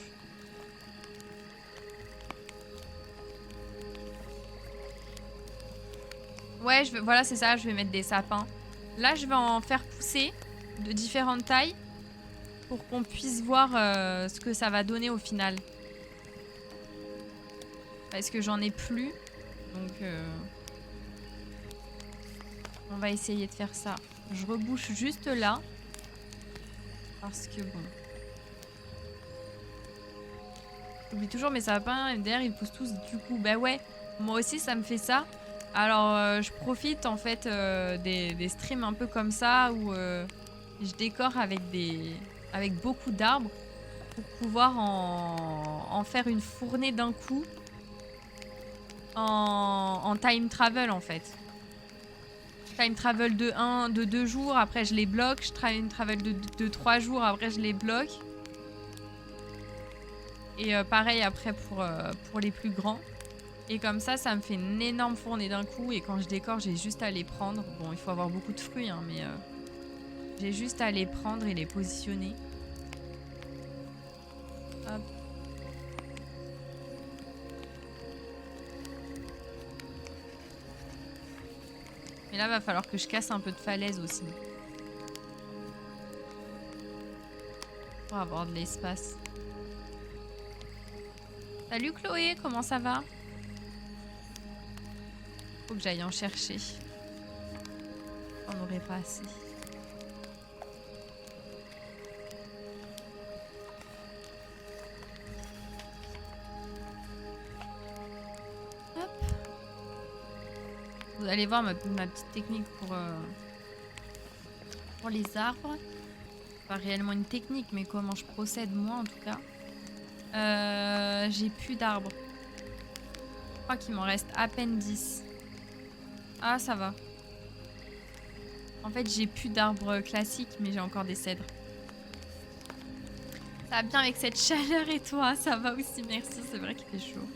Ouais, voilà, c'est ça, je vais mettre des sapins. Là, je vais en faire pousser de différentes tailles pour qu'on puisse voir ce que ça va donner au final. Parce que j'en ai plus. Donc, on va essayer de faire ça. Je rebouche juste là. Parce que bon. J'oublie toujours mes sapins. Et derrière, ils poussent tous du coup. Bah ouais, moi aussi, ça me fait ça. Alors, je profite en fait des streams un peu comme ça où je décore avec beaucoup d'arbres pour pouvoir en faire une fournée d'un coup en time travel en fait. Time travel de 2 jours, après je les bloque. Je time travel de 3 jours, après je les bloque. Et pareil après pour les plus grands. Et comme ça me fait une énorme fournée d'un coup. Et quand je décore, j'ai juste à les prendre. Bon, il faut avoir beaucoup de fruits, hein, mais j'ai juste à les prendre et les positionner. Hop. Mais là, va falloir que je casse un peu de falaise aussi. Pour avoir de l'espace. Salut Chloé, comment ça va? Faut que j'aille en chercher. On n'aurait pas assez. Hop. Vous allez voir ma petite technique pour les arbres. Pas réellement une technique, mais comment je procède moi en tout cas. J'ai plus d'arbres. Je crois qu'il m'en reste à peine 10. Ah, ça va. En fait, j'ai plus d'arbres classiques, mais j'ai encore des cèdres. Ça va bien avec cette chaleur et toi, ça va aussi, merci. C'est vrai qu'il fait chaud.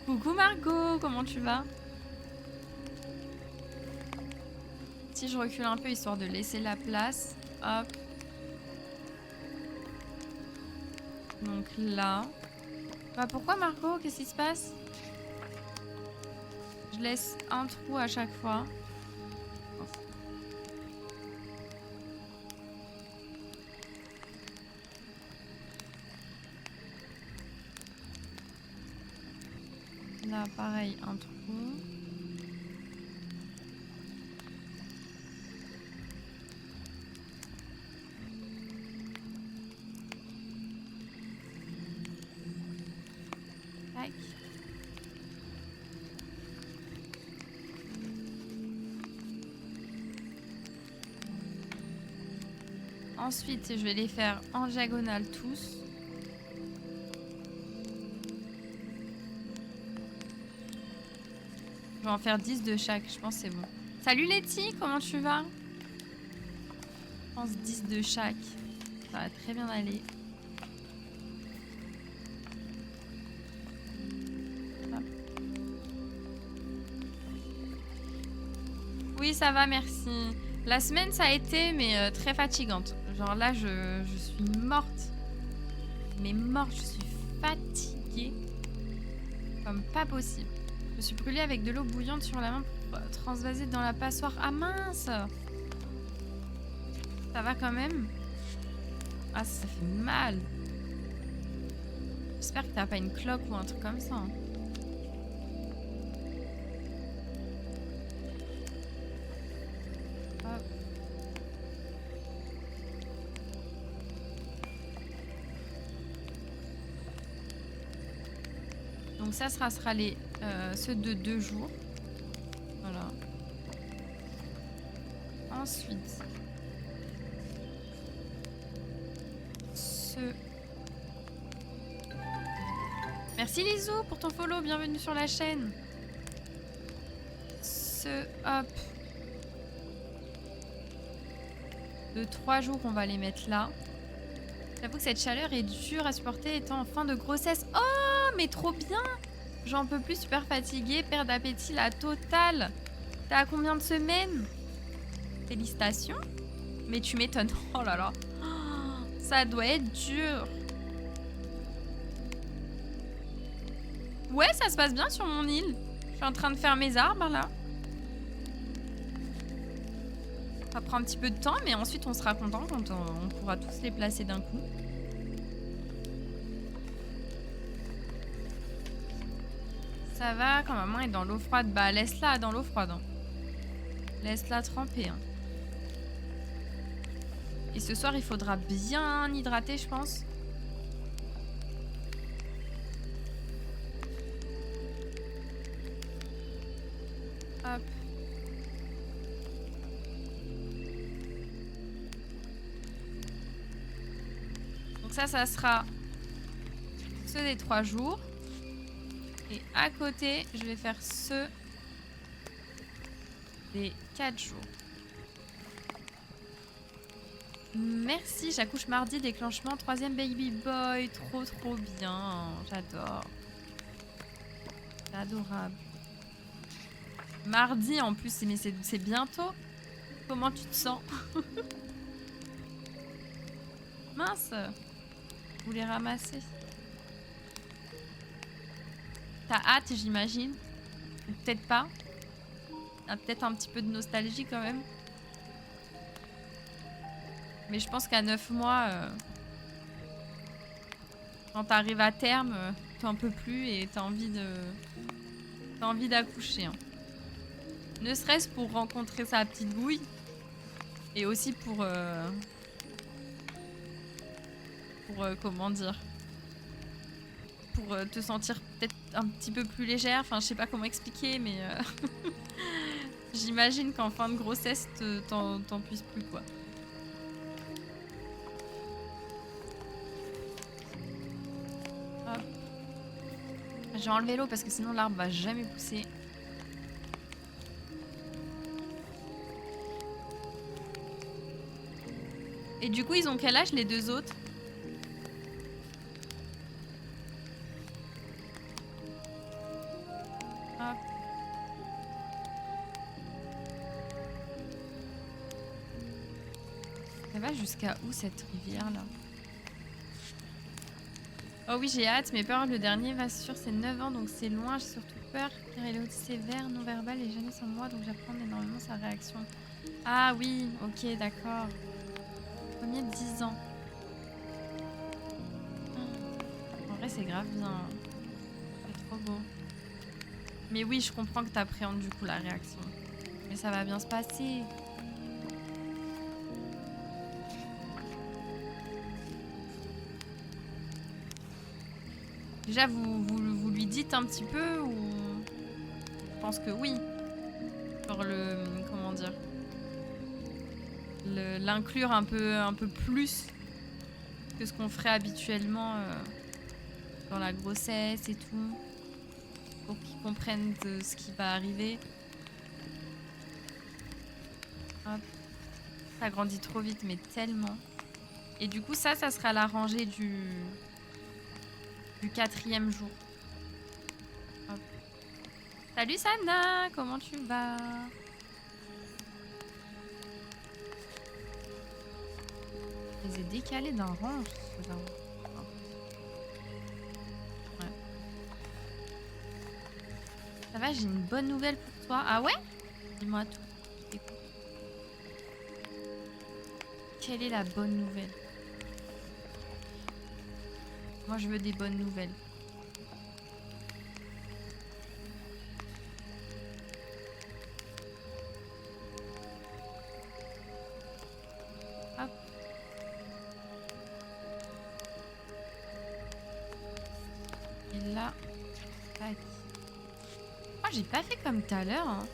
Coucou Margot, comment tu vas? Si je recule un peu, histoire de laisser la place. Hop. Donc là. Bah pourquoi Margot? Qu'est-ce qui se passe? Je laisse un trou à chaque fois. Là, pareil, un trou. Tac. Ensuite, je vais les faire en diagonale tous. Je vais en faire 10 de chaque, je pense que c'est bon. Salut Letty, comment tu vas? pense 10 de chaque. Ça va très bien aller. Hop. Oui, ça va, merci. La semaine, ça a été, mais très fatigante. Genre là, je suis morte. Mais morte, je suis fatiguée. Comme pas possible. Je me suis brûlée avec de l'eau bouillante sur la main pour transvaser dans la passoire. Ah mince! Ça va quand même? Ah, ça fait mal. J'espère que t'as pas une cloque ou un truc comme ça. Hein. Hop. Donc ça sera les ceux de 2 jours. Voilà. Ensuite, ce... Merci Lizou pour ton follow, bienvenue sur la chaîne. Ce... Hop. De 3 jours, on va les mettre là. J'avoue que cette chaleur est dure à supporter étant en fin de grossesse. Oh, mais trop bien! J'en peux plus, super fatiguée, perte d'appétit, la totale. T'as combien de semaines? Félicitations. Mais tu m'étonnes. Oh là là. Oh, ça doit être dur. Ouais, ça se passe bien sur mon île. Je suis en train de faire mes arbres là. Ça prend un petit peu de temps, mais ensuite on sera content quand on pourra tous les placer d'un coup. Ça va, quand maman est dans l'eau froide, bah laisse-la dans l'eau froide. Hein. Laisse-la tremper. Hein. Et ce soir, il faudra bien hydrater, je pense. Hop. Donc ça sera ceux des 3 jours. Et à côté, je vais faire ceux des 4 jours. Merci, j'accouche mardi, déclenchement, 3e baby boy. Trop trop bien, j'adore. C'est adorable. Mardi en plus, mais c'est bientôt. Comment tu te sens? Mince. Je voulais ramasser. T'as hâte, j'imagine. Ou peut-être pas. Peut-être un petit peu de nostalgie quand même. Mais je pense qu'à 9 mois, quand t'arrives à terme, t'en peux plus et t'as envie d'accoucher. Hein. Ne serait-ce pour rencontrer sa petite bouille. Et aussi pour comment dire, pour te sentir peut-être un petit peu plus légère. Enfin, je sais pas comment expliquer, mais j'imagine qu'en fin de grossesse, t'en puisses plus, quoi. Hop. Je vais enlever l'eau parce que sinon l'arbre va jamais pousser. Et du coup, ils ont quel âge les 2 autres? Hop. Ça va jusqu'à où cette rivière là? Oh oui, j'ai hâte, mais peur, le dernier va sur ses 9 ans, donc c'est loin, j'ai surtout peur car il est sévère, non verbal et jamais sans moi, donc j'apprends énormément sa réaction. Ah oui, ok, d'accord. Premier 10 ans. En vrai, c'est grave bien. C'est trop beau. Mais oui, je comprends que t'appréhendes du coup la réaction. Mais ça va bien se passer. Déjà, vous lui dites un petit peu ou... Je pense que oui. Genre comment dire, l'inclure un peu plus que ce qu'on ferait habituellement dans la grossesse et tout. Pour qu'ils comprennent ce qui va arriver. Hop. Ça grandit trop vite, mais tellement. Et du coup, ça sera la rangée du 4e jour. Hop. Salut Sana, comment tu vas? Je les ai décalés d'un rang, ceux-là. Ouais. Ça va, j'ai une bonne nouvelle pour toi. Ah ouais? Dis-moi tout. Je t'écoute. Quelle est la bonne nouvelle? Moi, je veux des bonnes nouvelles. Hop. Et là, tac. Oh, j'ai pas fait comme tout à l'heure. Hein.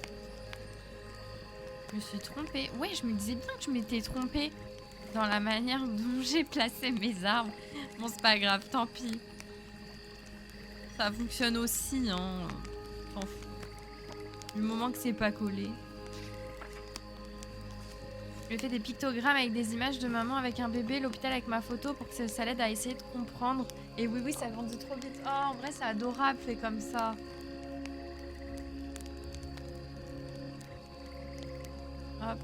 Je me suis trompée. Ouais, je me disais bien que je m'étais trompée dans la manière dont j'ai placé mes arbres. Bon, c'est pas grave, tant pis. Ça fonctionne aussi, hein. T'en fous. Du moment que c'est pas collé. Je lui ai fait des pictogrammes avec des images de maman avec un bébé, l'hôpital avec ma photo pour que ça l'aide à essayer de comprendre. Et oui, ça grandit trop vite. Oh, en vrai, c'est adorable fait comme ça. Hop.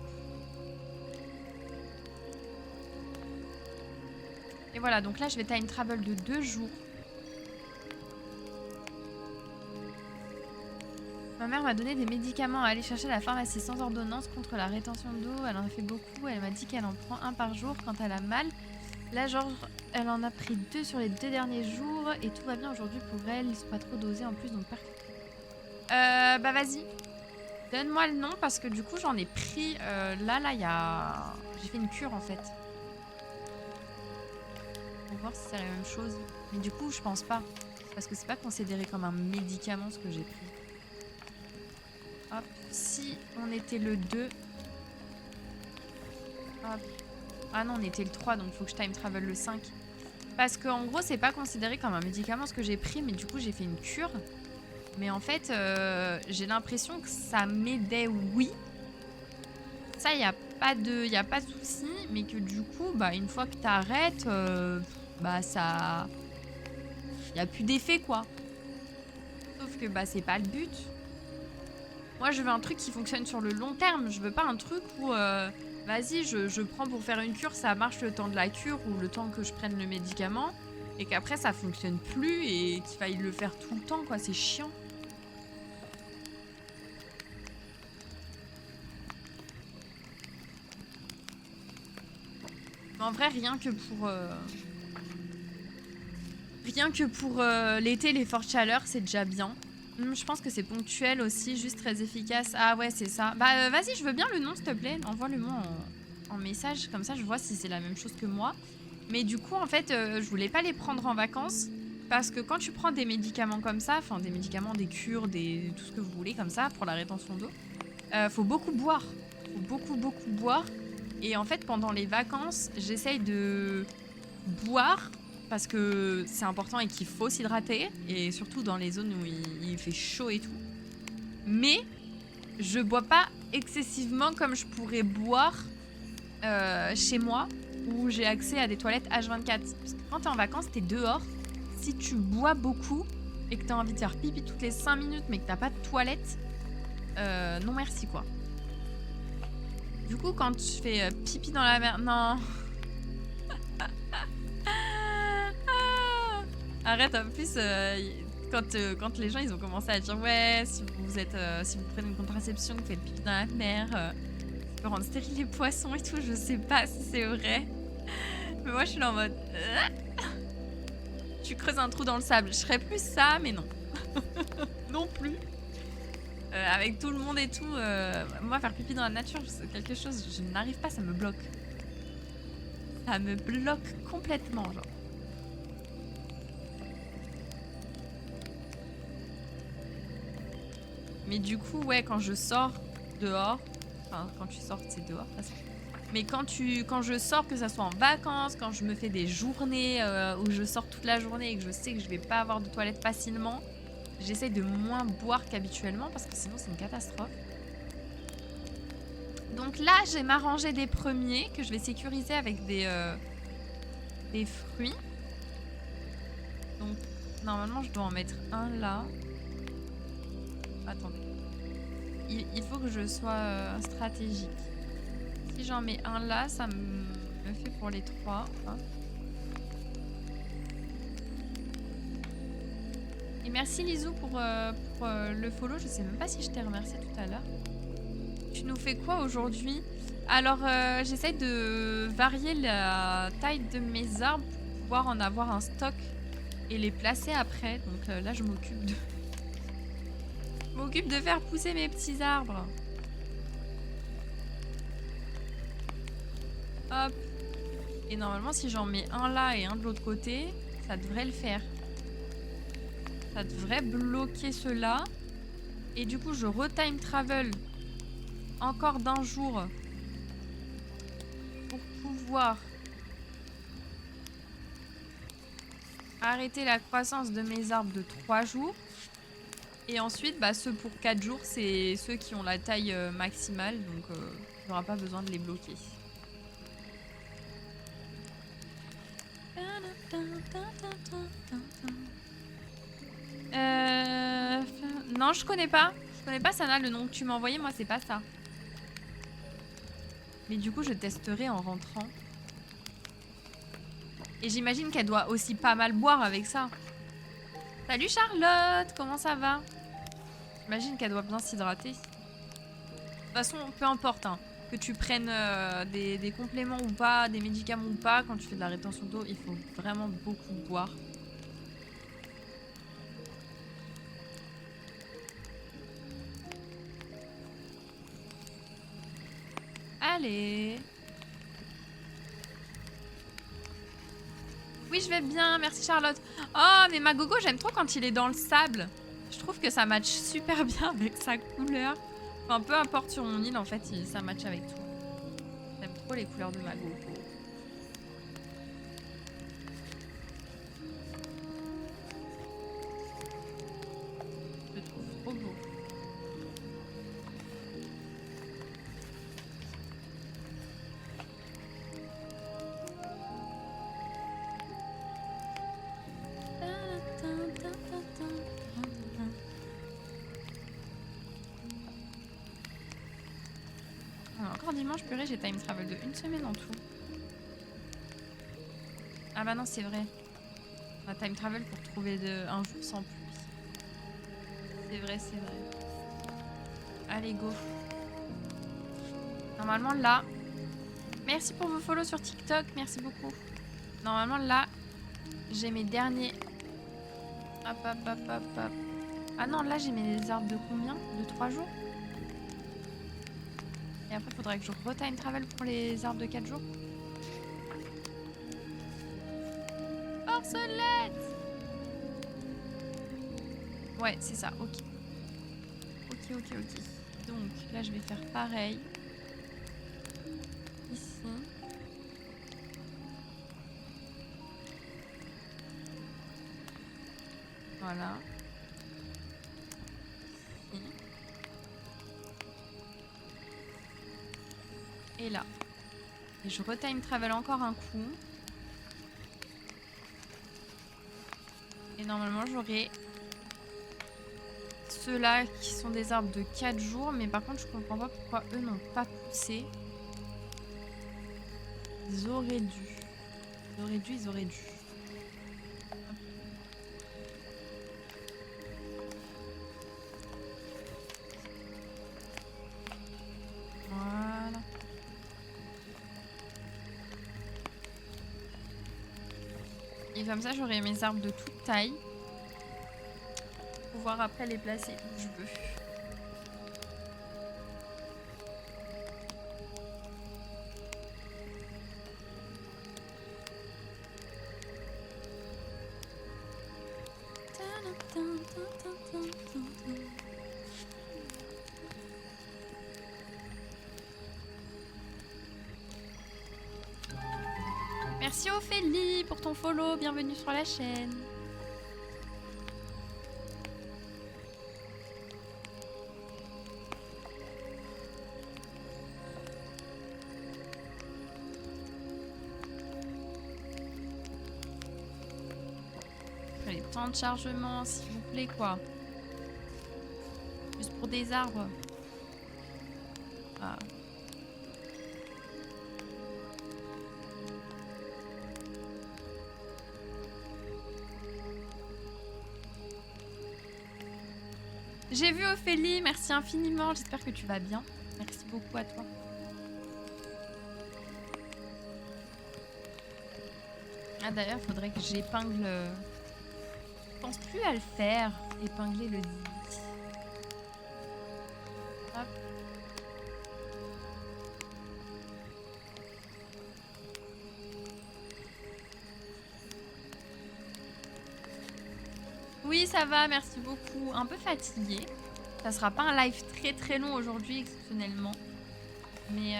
Et voilà, donc là, je vais time travel de 2 jours. Ma mère m'a donné des médicaments à aller chercher à la pharmacie sans ordonnance contre la rétention d'eau. Elle en a fait beaucoup. Elle m'a dit qu'elle en prend 1 par jour quand elle a mal. Là, genre, elle en a pris 2 sur les 2 derniers jours. Et tout va bien aujourd'hui pour elle. Ils sont pas trop dosés en plus, donc parfait. Bah vas-y. Donne-moi le nom parce que du coup, j'en ai pris... là, il y a... J'ai fait une cure en fait. Pour voir si c'est la même chose. Mais du coup, je pense pas. Parce que c'est pas considéré comme un médicament ce que j'ai pris. Hop, si on était le 2. Hop. Ah non, on était le 3, donc il faut que je time travel le 5. Parce qu'en gros, c'est pas considéré comme un médicament ce que j'ai pris, mais du coup, j'ai fait une cure. Mais en fait, j'ai l'impression que ça m'aidait, oui. Ça, il n'y a pas de souci, mais que du coup, bah, une fois que t'arrêtes, bah, ça... Il n'y a plus d'effet, quoi. Sauf que, bah, c'est pas le but. Moi, je veux un truc qui fonctionne sur le long terme. Je veux pas un truc où, vas-y, je prends pour faire une cure, ça marche le temps de la cure ou le temps que je prenne le médicament. Et qu'après, ça fonctionne plus et qu'il faille le faire tout le temps, quoi. C'est chiant. Mais en vrai, rien que pour l'été, les fortes chaleurs, c'est déjà bien. Je pense que c'est ponctuel aussi, juste très efficace. Ah ouais, c'est ça. Bah vas-y, je veux bien le nom, s'il te plaît. Envoie-le-moi en message, comme ça je vois si c'est la même chose que moi. Mais du coup, en fait, je voulais pas les prendre en vacances. Parce que quand tu prends des médicaments comme ça, enfin des médicaments, des cures, tout ce que vous voulez comme ça, pour la rétention d'eau, faut beaucoup boire. Faut beaucoup boire. Et en fait, pendant les vacances, j'essaye de boire parce que c'est important et qu'il faut s'hydrater, et surtout dans les zones où il fait chaud et tout. Mais je bois pas excessivement comme je pourrais boire chez moi, où j'ai accès à des toilettes H24. Parce que quand t'es en vacances, t'es dehors. Si tu bois beaucoup et que t'as envie de faire pipi toutes les 5 minutes, mais que t'as pas de toilette, non merci quoi. Du coup, quand je fais pipi dans la mer... Non. Arrête, en plus, quand les gens ils ont commencé à dire ouais, si vous prenez une contraception, vous faites pipi dans la mer, ça peut rendre stérile les poissons et tout, je sais pas si c'est vrai. Mais moi je suis là en mode... Tu creuses un trou dans le sable, je serais plus ça, mais non. Non plus. Avec tout le monde et tout, moi faire pipi dans la nature, c'est quelque chose, je n'arrive pas, ça me bloque. Ça me bloque complètement, genre. Mais du coup, ouais, quand je sors dehors, enfin, quand tu sors, c'est dehors, de toute façon. Mais quand je sors, que ça soit en vacances, quand je me fais des journées où je sors toute la journée et que je sais que je vais pas avoir de toilette facilement, j'essaye de moins boire qu'habituellement parce que sinon c'est une catastrophe. Donc là, j'ai ma rangée des premiers que je vais sécuriser avec des fruits. Donc normalement, je dois en mettre un là. Attendez. Il faut que je sois stratégique. Si j'en mets un là, ça me fait pour les 3. Hein. Et merci Lizou pour le follow. Je sais même pas si je t'ai remercié tout à l'heure. Tu nous fais quoi aujourd'hui? Alors, j'essaie de varier la taille de mes arbres pour pouvoir en avoir un stock et les placer après. Donc là, je m'occupe de faire pousser mes petits arbres. Hop. Et normalement, si j'en mets un là et un de l'autre côté, ça devrait le faire. Ça devrait bloquer ceux-là. Et du coup, je retime travel encore d'un jour pour pouvoir arrêter la croissance de mes arbres de 3 jours. Et ensuite, bah, ceux pour 4 jours, c'est ceux qui ont la taille maximale. Donc, il n'y aura pas besoin de les bloquer. Non, je connais pas. Je connais pas Sana, le nom que tu m'as envoyé, moi c'est pas ça. Mais du coup, je testerai en rentrant. Et j'imagine qu'elle doit aussi pas mal boire avec ça. Salut Charlotte, comment ça va? J'imagine qu'elle doit bien s'hydrater. De toute façon, peu importe, hein, que tu prennes des compléments ou pas, des médicaments ou pas, quand tu fais de la rétention d'eau, il faut vraiment beaucoup boire. Allez. Oui, je vais bien, merci Charlotte. Oh, mais ma gogo, j'aime trop quand il est dans le sable. Je trouve que ça match super bien avec sa couleur. Enfin, peu importe sur mon île, en fait, ça match avec tout. J'aime trop les couleurs de ma gogo. Je le trouve trop beau. Encore dimanche, purée, j'ai time travel de 1 semaine en tout. Ah bah non, c'est vrai. On a time travel pour trouver un jour sans pluie. C'est vrai, c'est vrai. Allez, go. Normalement, là... Merci pour vos follow sur TikTok, merci beaucoup. Normalement, là, j'ai mes derniers... Hop, hop, hop, hop, hop. Ah non, là, j'ai mes arbres de combien? De 3 jours? Et après, il faudrait que je retime travel pour les arbres de 4 jours. Porcelette! Ouais, c'est ça, ok. Ok, ok, ok. Donc, là, je vais faire pareil. Ici. Voilà. Ici. Et là. Et je retime travel encore un coup. Et normalement, j'aurai ceux-là qui sont des arbres de 4 jours. Mais par contre, je comprends pas pourquoi eux n'ont pas poussé. Ils auraient dû. Ils auraient dû, ils auraient dû. Voilà. Et comme ça, j'aurai mes arbres de toute taille. Pour pouvoir après les placer où je veux. Merci Ophélie pour ton follow, bienvenue sur la chaîne. temps de chargement, s'il vous plaît, quoi. Juste pour des arbres. Ah. J'ai vu Ophélie, merci infiniment. J'espère que tu vas bien. Merci beaucoup à toi. Ah d'ailleurs, faudrait que j'épingle... Je pense plus à le faire. Épingler le dit. Hop. Oui, ça va, merci beaucoup. Un peu fatiguée. Ça sera pas un live très long aujourd'hui, exceptionnellement. Mais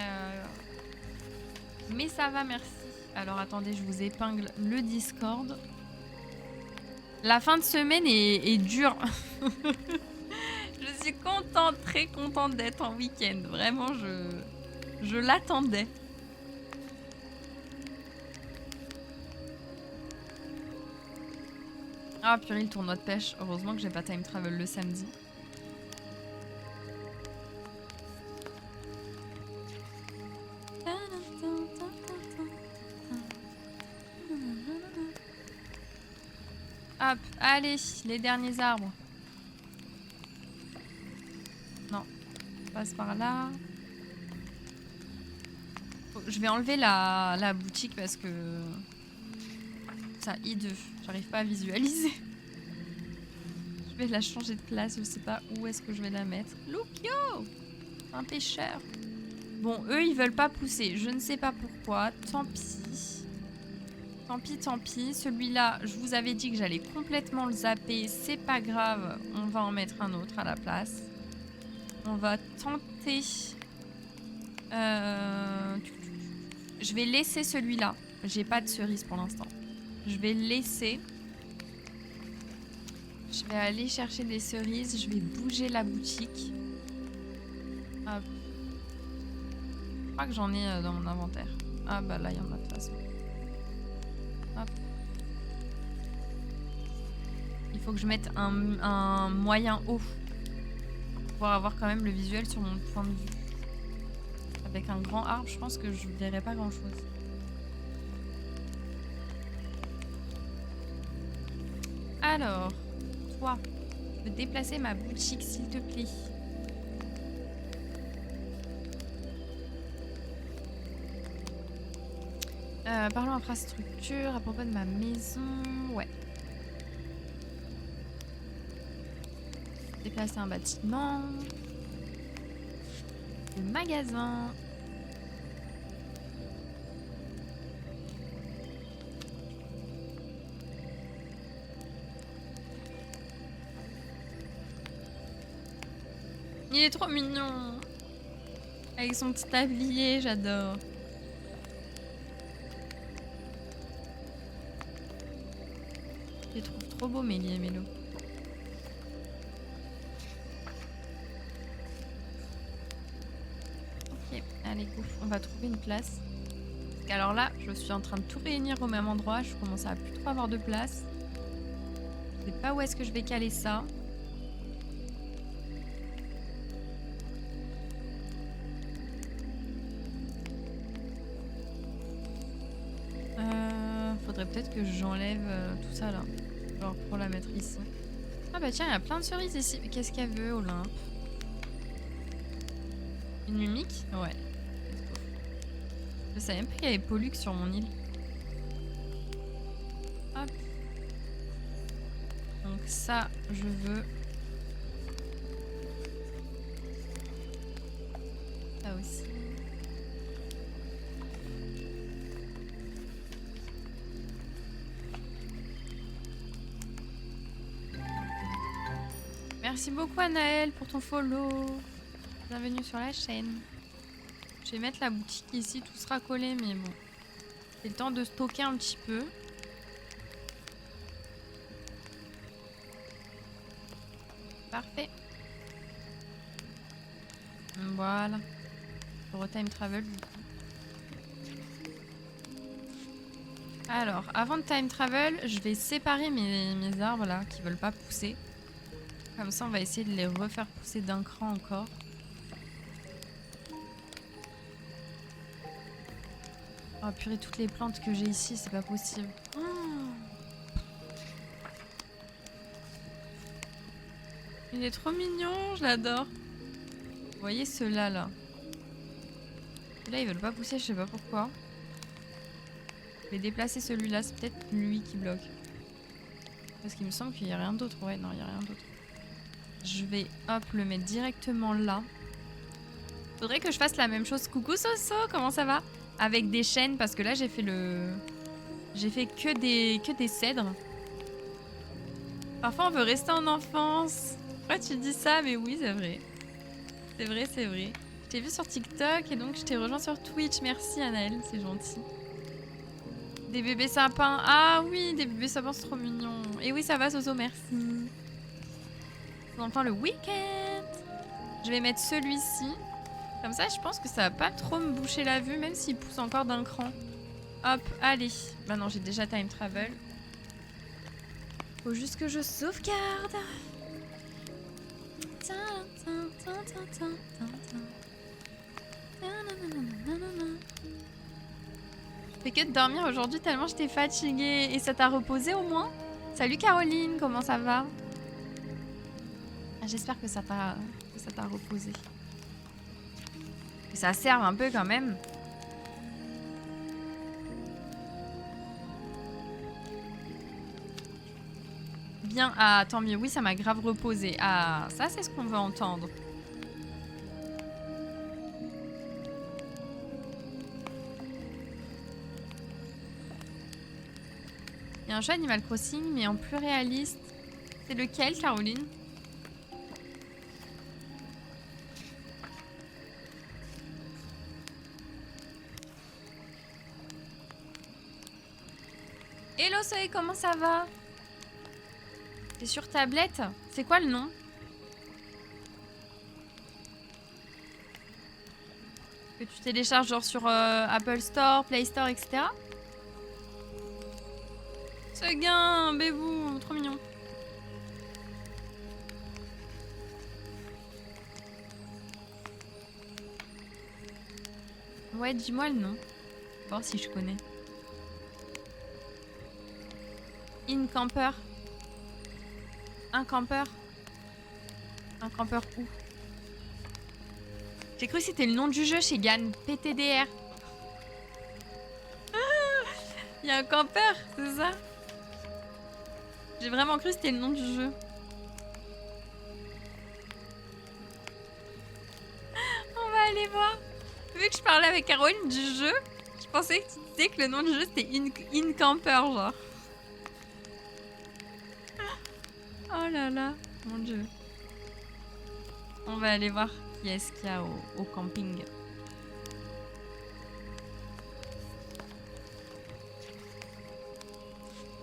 ça va, merci. Alors attendez, je vous épingle le Discord. La fin de semaine est dure. Je suis contente, très contente d'être en week-end. Vraiment, je l'attendais. Ah purée, le tournoi de pêche. Heureusement que j'ai pas time travel le samedi. Hop, allez, les derniers arbres. Non, on passe par là. Je vais enlever la boutique parce que ça hideux. J'arrive pas à visualiser. Je vais la changer de place, je sais pas où est-ce que je vais la mettre. Lukio, un pêcheur. Bon, eux, ils veulent pas pousser. Je ne sais pas pourquoi. Tant pis. Tant pis. Celui-là, je vous avais dit que j'allais complètement le zapper. C'est pas grave. On va en mettre un autre à la place. On va tenter... Je vais laisser celui-là. J'ai pas de cerise pour l'instant. Je vais le laisser. Je vais aller chercher des cerises. Je vais bouger la boutique. Hop. Je crois que j'en ai dans mon inventaire. Ah bah là, il y en a de toute façon. Hop. Il faut que je mette un moyen haut. Pour pouvoir avoir quand même le visuel sur mon point de vue. Avec un grand arbre, je pense que je ne verrai pas grand-chose. Alors, toi, je peux déplacer ma boutique, s'il te plaît. Parlons infrastructure, à propos de ma maison. Ouais. Déplacer un bâtiment. Le magasin. Il est trop mignon. Avec son petit tablier, j'adore. Je les trouve trop beaux, Mélie et Mélo. Ok, allez, go. On va trouver une place. Alors là, je suis en train de tout réunir au même endroit. Je commence à plus trop avoir de place. Je sais pas où est-ce que je vais caler ça. Faudrait peut-être que j'enlève tout ça là. Genre pour la mettre ici. Ah bah tiens, il y a plein de cerises ici. Qu'est-ce qu'elle veut, Olympe? Une mimique? Ouais. Je savais même pas qu'il y avait Pollux sur mon île. Hop. Donc ça, je veux. Ça aussi. Merci beaucoup Anaël pour ton follow. Bienvenue sur la chaîne. Je vais mettre la boutique ici, tout sera collé, mais bon. C'est le temps de stocker un petit peu. Parfait. Voilà. Pour time travel du coup. Alors, avant de time travel, je vais séparer mes arbres là qui veulent pas pousser. Comme ça, on va essayer de les refaire pousser d'un cran encore. Oh purée, toutes les plantes que j'ai ici, c'est pas possible. Oh, il est trop mignon, je l'adore. Vous voyez ceux-là, là. Là, ils veulent pas pousser, je sais pas pourquoi. Je vais déplacer celui-là, c'est peut-être lui qui bloque. Parce qu'il me semble qu'il y a rien d'autre. Ouais, non, il y a rien d'autre. Je vais, hop, le mettre directement là. Faudrait que je fasse la même chose. Coucou Soso, comment ça va? Avec des chênes, parce que là, j'ai fait le... J'ai fait que des cèdres. Parfois, on veut rester en enfance. Pourquoi tu dis ça? Mais oui, c'est vrai. C'est vrai, c'est vrai. Je t'ai vu sur TikTok et donc je t'ai rejoint sur Twitch. Merci Anaël, c'est gentil. Des bébés sapins. Ah oui, des bébés sapins, c'est trop mignon. Et oui, ça va Soso, merci. On entend le week-end. Je vais mettre celui-ci. Comme ça, je pense que ça va pas trop me boucher la vue, même s'il pousse encore d'un cran. Hop, allez. Maintenant, j'ai déjà time travel. Faut juste que je sauvegarde. Je fais que de dormir aujourd'hui tellement j'étais fatiguée. Et ça t'a reposé au moins? Salut Caroline, comment ça va? J'espère que ça t'a reposé. Que ça serve un peu quand même. Bien, ah tant mieux, oui ça m'a grave reposé. Ah, ça c'est ce qu'on veut entendre. Il y a un jeu Animal Crossing mais en plus réaliste. C'est lequel Caroline? Hello Soleil, comment ça va? C'est sur tablette? C'est quoi le nom? Que tu télécharges genre sur Apple Store, Play Store, etc. Ce gain, bébou, trop mignon. Ouais, dis-moi le nom. Voir si je connais. In camper. Un campeur. Un campeur où? J'ai cru que c'était le nom du jeu chez Gan. PTDR. Il y a un campeur, c'est ça? J'ai vraiment cru que c'était le nom du jeu. On va aller voir. Vu que je parlais avec Caroline du jeu, je pensais que tu disais que le nom du jeu c'était In Camper, genre. Oh là là, mon dieu. On va aller voir qui est-ce qu'il y a au camping.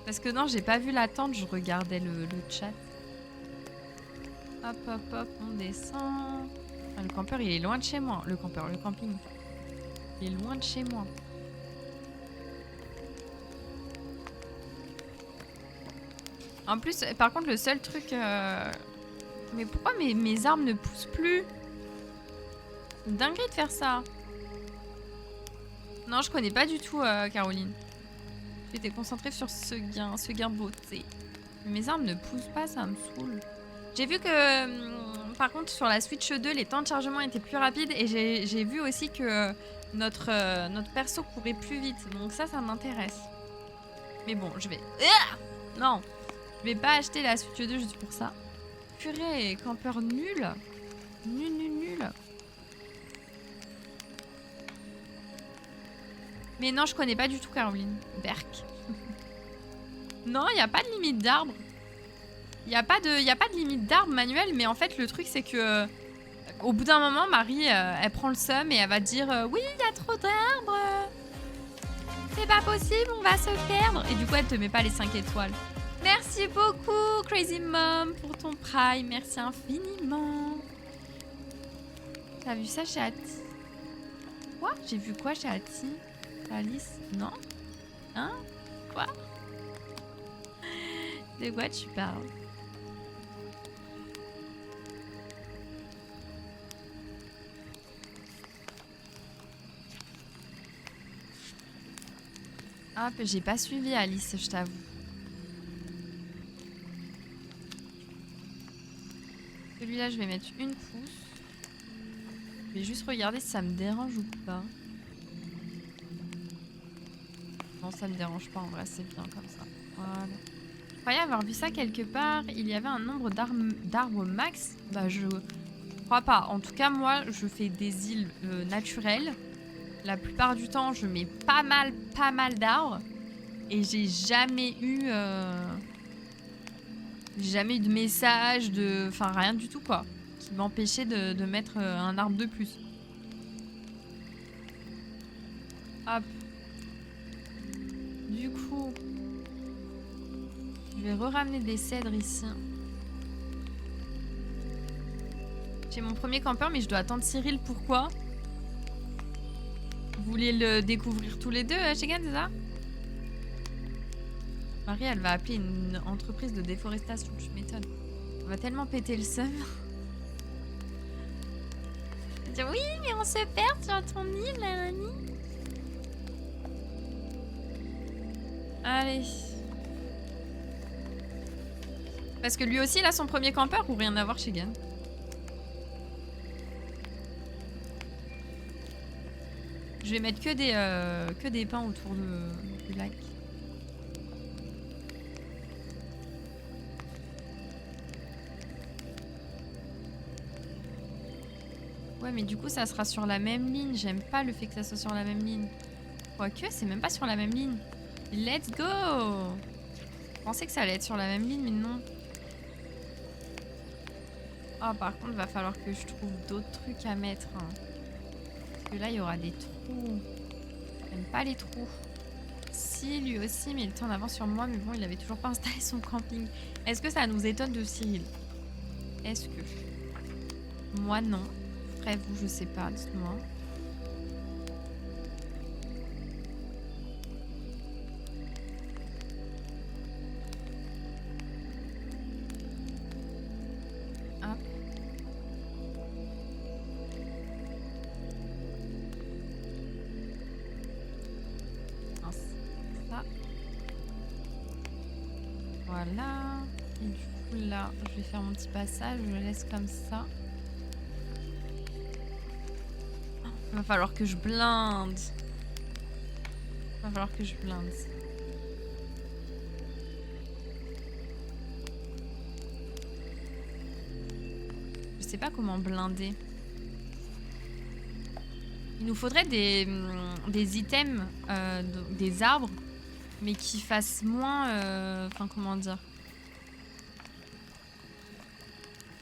Parce que non, j'ai pas vu l'attente, je regardais le chat. Hop, hop, hop, on descend. Ah, le campeur, il est loin de chez moi. Le camping. Il est loin de chez moi. En plus, par contre, le seul truc... Mais pourquoi mes arbres ne poussent plus? C'est dinguerie de faire ça. Non, je connais pas du tout Caroline. J'étais concentrée sur ce gain de beauté. Mais mes arbres ne poussent pas, ça me saoule. J'ai vu que, par contre, sur la Switch 2, les temps de chargement étaient plus rapides. Et j'ai vu aussi que notre perso courait plus vite. Donc ça m'intéresse. Mais bon, je vais... Non, je vais pas acheter la Switch 2 juste pour ça. Purée, campeur nul. Nul. Mais non, je connais pas du tout Caroline. Berk. Non, il n'y a pas de limite d'arbre. Il n'y a pas de limite d'arbre manuel, mais en fait, le truc, c'est que au bout d'un moment, Marie, elle prend le seum et elle va dire oui, il y a trop d'arbres. C'est pas possible, on va se perdre. Et du coup, elle te met pas les 5 étoiles. Merci beaucoup, Crazy Mom, pour ton prime. Merci infiniment. T'as vu ça chez Ati? Quoi? J'ai vu quoi chez Ati? Alice? Non? Hein? Quoi? De quoi tu parles? Hop, j'ai pas suivi Alice, je t'avoue. Celui-là, je vais mettre une pousse. Je vais juste regarder si ça me dérange ou pas. Non, ça me dérange pas, en vrai, c'est bien comme ça. Voilà. Je croyais avoir vu ça quelque part. Il y avait un nombre d'arbres max. Bah, je crois pas. En tout cas, moi, je fais des îles naturelles. La plupart du temps, je mets pas mal d'arbres. Et j'ai jamais eu de message, enfin rien du tout quoi, qui m'empêchait de mettre un arbre de plus. Hop. Du coup, je vais re-ramener des cèdres ici. J'ai mon premier campeur, mais je dois attendre Cyril. Pourquoi? Vous voulez le découvrir tous les deux, Shegan, c'est ça? Marie, elle va appeler une entreprise de déforestation, tu m'étonnes. On va tellement péter le seum. Dire oui, mais on se perd sur ton île, Annie. Allez. Parce que lui aussi, il a son premier campeur ou rien à voir chez Gan? Je vais mettre que des pins autour du lac. Ouais, mais du coup, ça sera sur la même ligne. J'aime pas le fait que ça soit sur la même ligne. Quoique, c'est même pas sur la même ligne. Let's go! Je pensais que ça allait être sur la même ligne, mais non. Ah, par contre, va falloir que je trouve d'autres trucs à mettre. Hein. Parce que là, il y aura des trous. J'aime pas les trous. Si, lui aussi, mais il était en avance sur moi. Mais bon, il avait toujours pas installé son camping. Est-ce que ça nous étonne de Cyril? Est-ce que... Moi, non. Après, vous, je sais pas, dites-moi. Hop. Non, ça. Voilà. Et du coup, là, je vais faire mon petit passage. Je le laisse comme ça. Il va falloir que je blinde. Il va falloir que je blinde. Je sais pas comment blinder. Il nous faudrait des items, des arbres, mais qui fassent moins... Enfin, comment dire?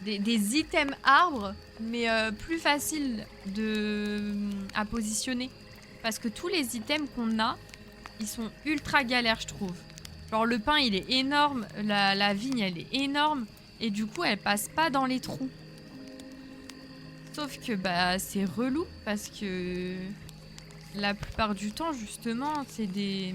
Des items arbres, mais plus faciles à positionner. Parce que tous les items qu'on a, ils sont ultra galères, je trouve. Genre le pin, il est énorme, la vigne, elle est énorme, et du coup, elle passe pas dans les trous. Sauf que bah c'est relou, parce que la plupart du temps, justement, c'est des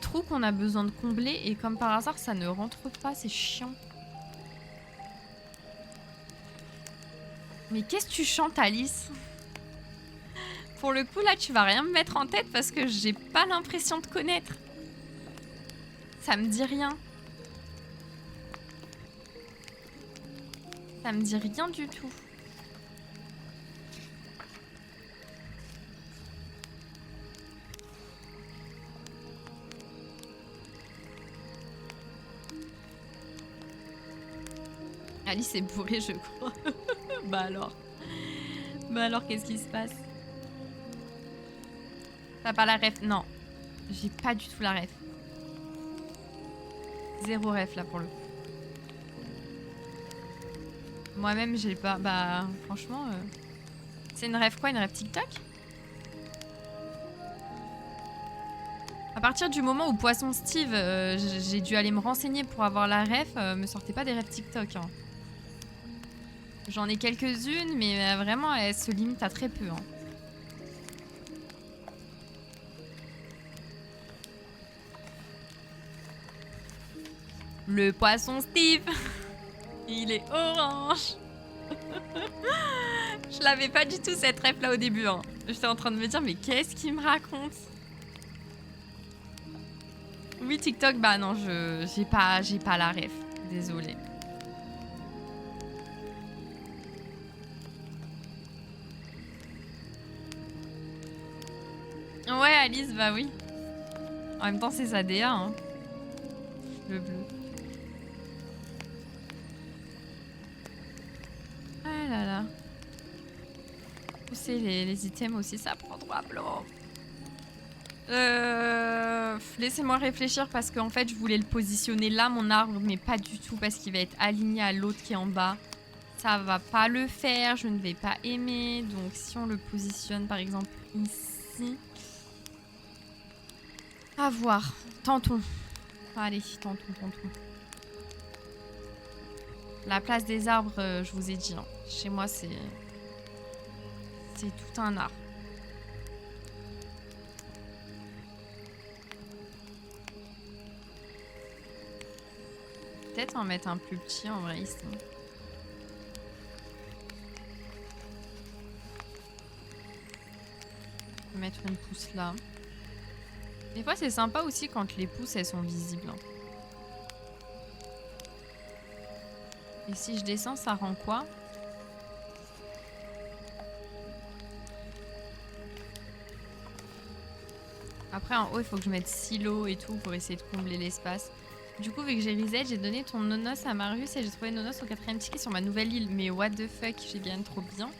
trous qu'on a besoin de combler et comme par hasard ça ne rentre pas, c'est chiant. Mais qu'est-ce que tu chantes, Alice? Pour le coup là tu vas rien me mettre en tête parce que j'ai pas l'impression de connaître. Ça me dit rien. Ça me dit rien du tout. Alice est bourrée, je crois. Bah alors. Bah alors, qu'est-ce qui se passe? T'as pas la ref? Non. J'ai pas du tout la ref. Zéro ref là pour le coup. Moi-même, j'ai pas... Bah, franchement... C'est une ref quoi? Une ref TikTok? À partir du moment où Poisson Steve, j'ai dû aller me renseigner pour avoir la ref, me sortez pas des refs TikTok. Hein. J'en ai quelques-unes, mais vraiment, elles se limitent à très peu. Hein. Le poisson Steve. Il est orange. Je l'avais pas du tout cette ref là au début. Hein. J'étais en train de me dire mais qu'est-ce qu'il me raconte? Oui TikTok, bah non, j'ai pas la ref. Désolée. Ouais Alice, bah oui. En même temps c'est sa DA, hein. Le bleu. Ah là là. Pousser les items aussi, ça prend 3 blocs. Laissez-moi réfléchir parce qu'en fait je voulais le positionner là mon arbre mais pas du tout parce qu'il va être aligné à l'autre qui est en bas. Ça va pas le faire, je ne vais pas aimer. Donc si on le positionne par exemple ici. À voir. Tentons. Allez, tentons. La place des arbres, je vous ai dit. Hein. Chez moi c'est tout un art. Peut-être en mettre un plus petit en vrai ici. Mettre une pousse là. Des fois c'est sympa aussi quand les pousses elles sont visibles. Et si je descends ça rend quoi? Après en haut il faut que je mette silo et tout pour essayer de combler l'espace. Du coup, vu que j'ai reset, j'ai donné ton nonos à Marius et j'ai trouvé nonos au 4ème ticket sur ma nouvelle île. Mais what the fuck, j'ai gagné trop bien.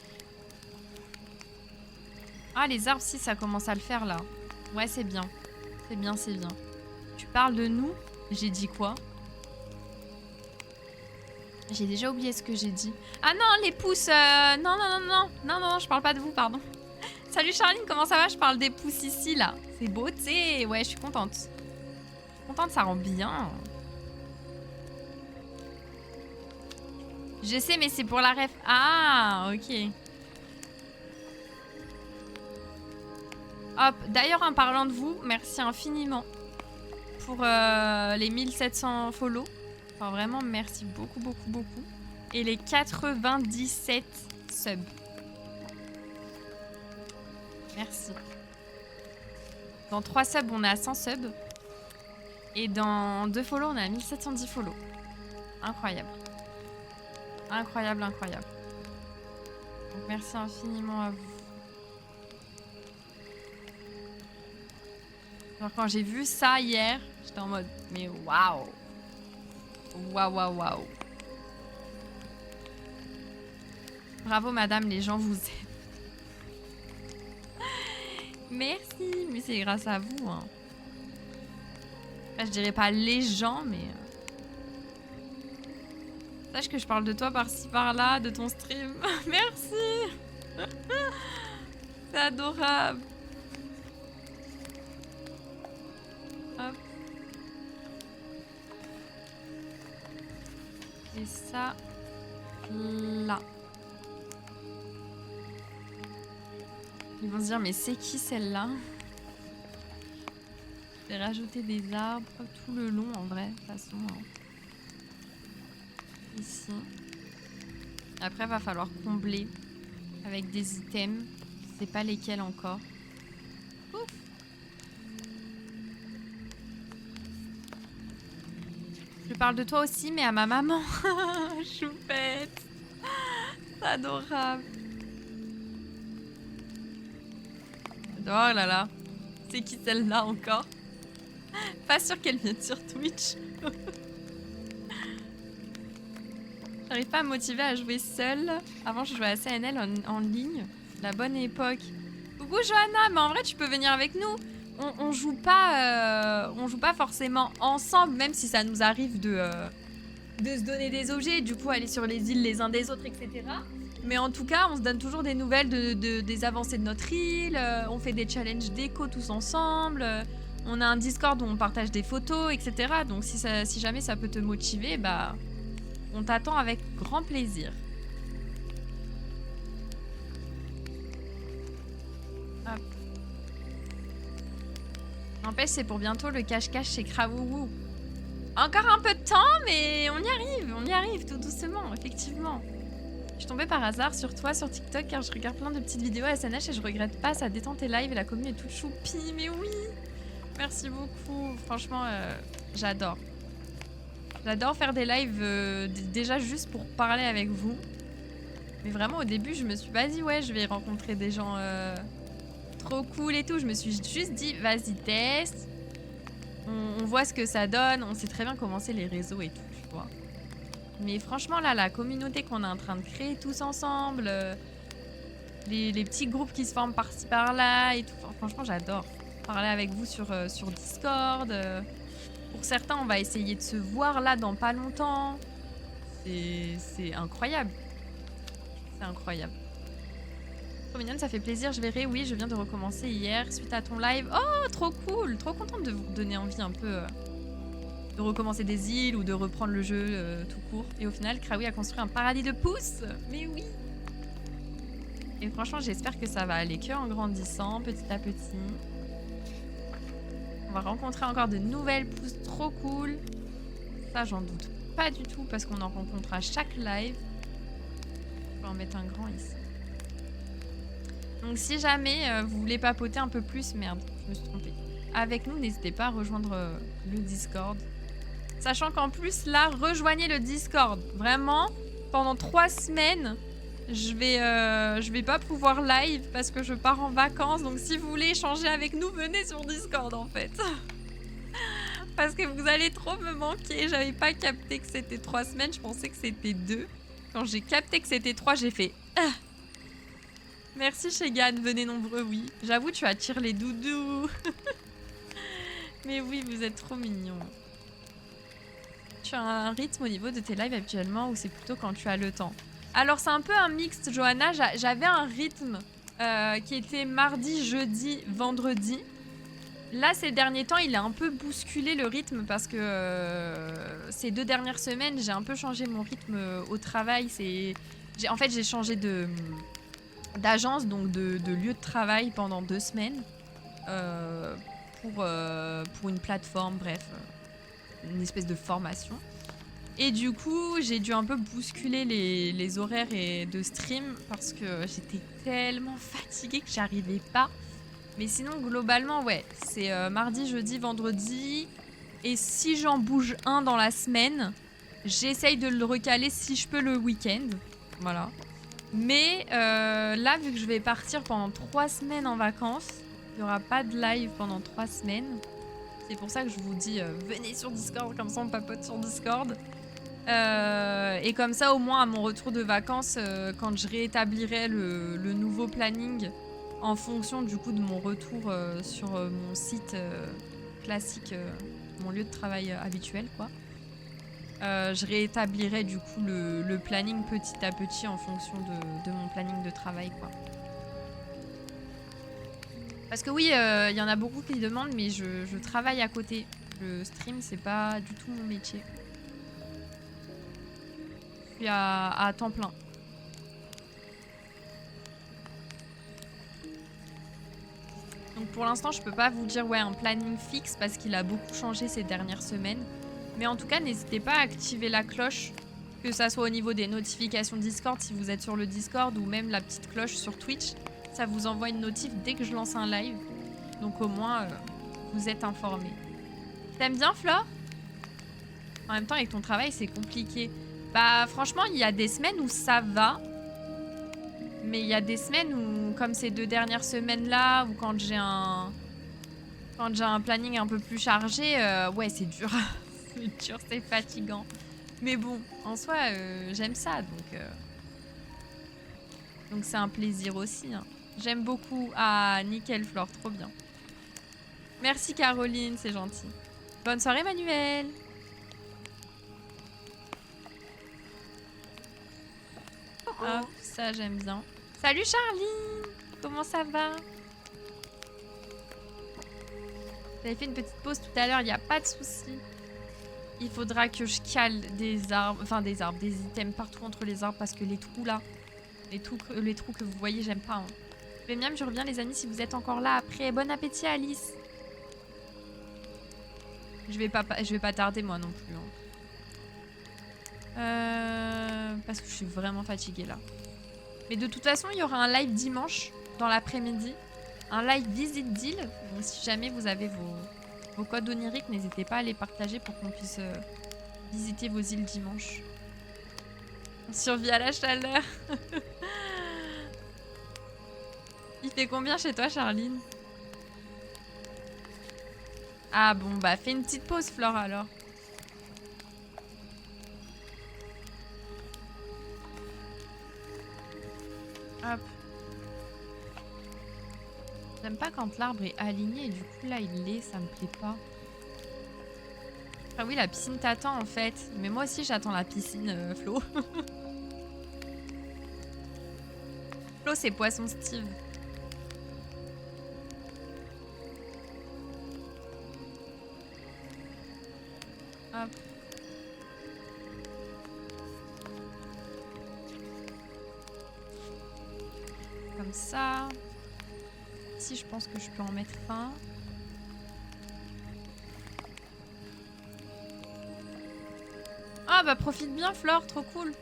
Ah, les arbres, si, ça commence à le faire là. Ouais, c'est bien. C'est bien. Tu parles de nous? J'ai dit quoi? J'ai déjà oublié ce que j'ai dit. Ah non, les pousses. Non, je parle pas de vous, pardon. Salut Charline, comment ça va? Je parle des pousses ici là. C'est beau, tu sais. Ouais, je suis contente. Ça rend bien. Je sais, mais c'est pour la ref. Ah, ok. Hop, d'ailleurs, en parlant de vous, merci infiniment pour les 1700 follow. Enfin, vraiment, merci beaucoup. Et les 97 subs. Merci. Dans 3 subs, on est à 100 subs. Et dans 2 follow, on est à 1710 follow. Incroyable. Donc, merci infiniment à vous. Genre, quand j'ai vu ça hier, j'étais en mode, mais waouh. Bravo, madame, les gens vous aiment. Merci, mais c'est grâce à vous. Hein. Enfin, je dirais pas les gens, mais... Sache que je parle de toi par-ci, par-là, de ton stream. Merci. C'est adorable. Hop. Et ça, là. Ils vont se dire, mais c'est qui celle-là? Je vais rajouter des arbres tout le long, en vrai, de toute façon. Hein. Ici. Après, il va falloir combler avec des items. Je sais pas lesquels encore. Ouf. Je parle de toi aussi, mais à ma maman. Choupette. C'est adorable. Oh là là. C'est qui celle-là encore? Pas sûre qu'elle vienne sur Twitch. J'arrive pas à me motiver à jouer seule. Avant, je jouais à CNL en ligne. La bonne époque. Coucou Johanna, mais en vrai, tu peux venir avec nous. On joue pas forcément ensemble, même si ça nous arrive de se donner des objets, du coup aller sur les îles les uns des autres, etc. Mais en tout cas, on se donne toujours des nouvelles des avancées de notre île. On fait des challenges déco tous ensemble. On a un Discord où on partage des photos, etc. Donc si jamais ça peut te motiver, bah... On t'attend avec grand plaisir. Hop. N'empêche, c'est pour bientôt le cache-cache chez Krawouwou. Encore un peu de temps, mais on y arrive tout doucement, effectivement. Je suis tombée par hasard sur toi sur TikTok car je regarde plein de petites vidéos SNH et je regrette pas, ça détend tes lives et la commune est toute choupie, mais oui. Merci beaucoup, franchement, j'adore. J'adore faire des lives déjà juste pour parler avec vous. Mais vraiment au début je me suis pas dit ouais je vais rencontrer des gens trop cool et tout. Je me suis juste dit vas-y teste. On voit ce que ça donne. On sait très bien comment c'est les réseaux et tout, tu vois. Mais franchement là la communauté qu'on est en train de créer tous ensemble, les petits groupes qui se forment par-ci par-là et tout. Enfin, franchement j'adore parler avec vous sur Discord. Pour certains on va essayer de se voir là dans pas longtemps. C'est incroyable. C'est incroyable. Trop mignonne, ça fait plaisir, je verrai. Oui, je viens de recommencer hier suite à ton live. Oh, trop cool. Trop contente de vous donner envie un peu de recommencer des îles ou de reprendre le jeu tout court. Et au final, Kraoui a construit un paradis de pousses. Mais oui. Et franchement, j'espère que ça va aller que en grandissant, petit à petit. On va rencontrer encore de nouvelles pousses trop cool. Ça, j'en doute pas du tout parce qu'on en rencontre à chaque live. Je vais en mettre un grand ici. Donc si jamais vous voulez papoter un peu plus, merde, je me suis trompée. Avec nous, n'hésitez pas à rejoindre le Discord. Sachant qu'en plus, là, rejoignez le Discord. Vraiment, pendant 3 semaines, je vais pas pouvoir live parce que je pars en vacances. Donc si vous voulez échanger avec nous, venez sur Discord en fait. Parce que vous allez trop me manquer. J'avais pas capté que c'était 3 semaines, je pensais que c'était 2. Quand j'ai capté que c'était 3, j'ai fait... Ah. Merci Shegan, venez nombreux, oui. J'avoue, tu attires les doudous. Mais oui, vous êtes trop mignons. Tu as un rythme au niveau de tes lives habituellement ou c'est plutôt quand tu as le temps? Alors c'est un peu un mixte, Johanna. J'avais un rythme qui était mardi, jeudi, vendredi. Là, ces derniers temps, il a un peu bousculé le rythme parce que ces 2 dernières semaines, j'ai un peu changé mon rythme au travail. En fait, j'ai changé d'agence, donc de lieu de travail pendant 2 semaines pour une plateforme, bref, une espèce de formation. Et du coup, j'ai dû un peu bousculer les horaires de stream parce que j'étais tellement fatiguée que j'arrivais pas. Mais sinon, globalement, ouais, c'est mardi, jeudi, vendredi. Et si j'en bouge un dans la semaine, j'essaye de le recaler si je peux le week-end. Voilà. Mais là, vu que je vais partir pendant 3 semaines en vacances, il n'y aura pas de live pendant 3 semaines. C'est pour ça que je vous dis, venez sur Discord, comme ça on papote sur Discord. Et comme ça, au moins, à mon retour de vacances, quand je réétablirai le nouveau planning, en fonction du coup de mon retour sur mon site classique, mon lieu de travail habituel, quoi. Je réétablirai du coup le planning petit à petit en fonction de mon planning de travail, quoi. Parce que oui, y en a beaucoup qui demandent, mais je travaille à côté. Le stream, c'est pas du tout mon métier. Je suis à temps plein. Donc pour l'instant, je peux pas vous dire ouais un planning fixe parce qu'il a beaucoup changé ces dernières semaines. Mais en tout cas, n'hésitez pas à activer la cloche, que ça soit au niveau des notifications Discord si vous êtes sur le Discord ou même la petite cloche sur Twitch. Ça vous envoie une notif dès que je lance un live. Donc au moins, vous êtes informés. T'aimes bien, Flore? En même temps, avec ton travail, c'est compliqué. Bah franchement, il y a des semaines où ça va. Mais il y a des semaines où, comme ces 2 dernières semaines-là, ou quand j'ai un planning un peu plus chargé, ouais, c'est dur. C'est dur, c'est fatigant. Mais bon, en soi, j'aime ça, donc c'est un plaisir aussi. Hein. J'aime beaucoup. Ah, nickel, Flore, trop bien. Merci Caroline, c'est gentil. Bonne soirée Manuel. Hop, ça j'aime bien. Salut Charlie. Comment ça va? J'avais fait une petite pause tout à l'heure, il n'y a pas de souci. Il faudra que je cale des arbres, des items partout entre les arbres parce que les trous là, les trous que vous voyez, j'aime pas. Hein. Je vais bien, je reviens les amis si vous êtes encore là après. Bon appétit Alice. Je vais pas tarder moi non plus. Hein. Parce que je suis vraiment fatiguée là. Mais de toute façon, il y aura un live dimanche dans l'après-midi. Un live visite d'île. Donc si jamais vous avez vos codes oniriques, n'hésitez pas à les partager pour qu'on puisse visiter vos îles dimanche. On survit à la chaleur. Il fait combien chez toi, Charline? Ah bon, bah fais une petite pause, Flore, alors. Hop. J'aime pas quand l'arbre est aligné et du coup là il l'est, ça me plaît pas. Ah oui, la piscine t'attend en fait. Mais moi aussi j'attends la piscine, Flo. Flo c'est Poisson Steve. Hop. Comme ça. Ici, je pense que je peux en mettre un. Ah bah profite bien, Flore, trop cool.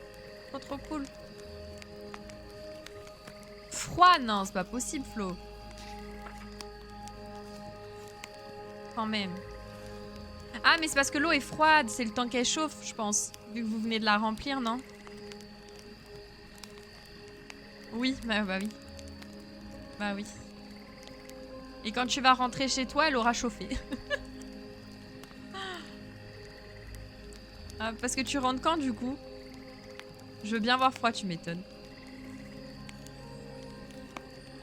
Trop cool. Froid, non, c'est pas possible, Flo. Quand même. Ah, mais c'est parce que l'eau est froide, c'est le temps qu'elle chauffe, je pense. Vu que vous venez de la remplir, non? Oui, bah oui. Bah oui. Et quand tu vas rentrer chez toi, elle aura chauffé. Ah, parce que tu rentres quand, du coup? Je veux bien voir froid, tu m'étonnes.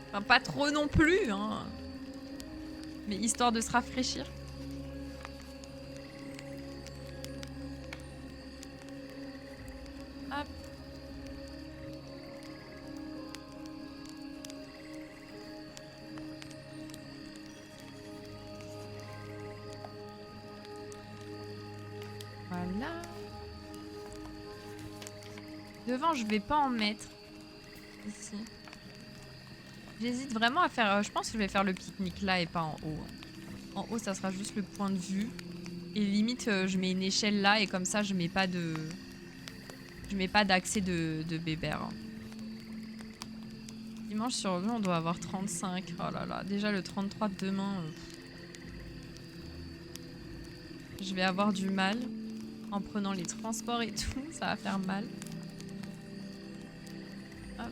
Enfin, pas trop non plus, hein. Mais histoire de se rafraîchir. Hop. Voilà. Devant, je vais pas en mettre. Ici. J'hésite vraiment à faire... je pense que je vais faire le pique-nique là et pas en haut. En haut, ça sera juste le point de vue. Et limite, je mets une échelle là et comme ça, je mets pas de... Je mets pas d'accès de bébert. Dimanche sur 2, on doit avoir 35. Oh là là, déjà le 33 de demain. Je vais avoir du mal. En prenant les transports et tout, ça va faire mal. Hop.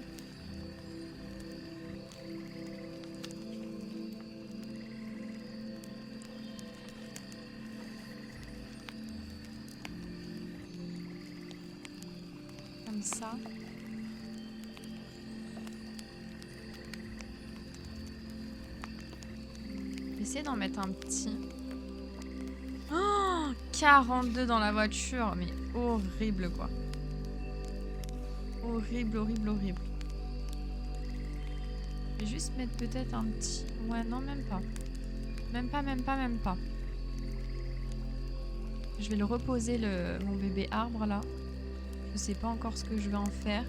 Comme ça. Je vais essayer d'en mettre un petit. Oh, 42 dans la voiture, mais horrible quoi. Horrible, horrible, horrible. Je vais juste mettre peut-être un petit... Ouais, non, même pas. Même pas, même pas, même pas. Je vais le reposer, mon bébé arbre là. Je sais pas encore ce que je vais en faire.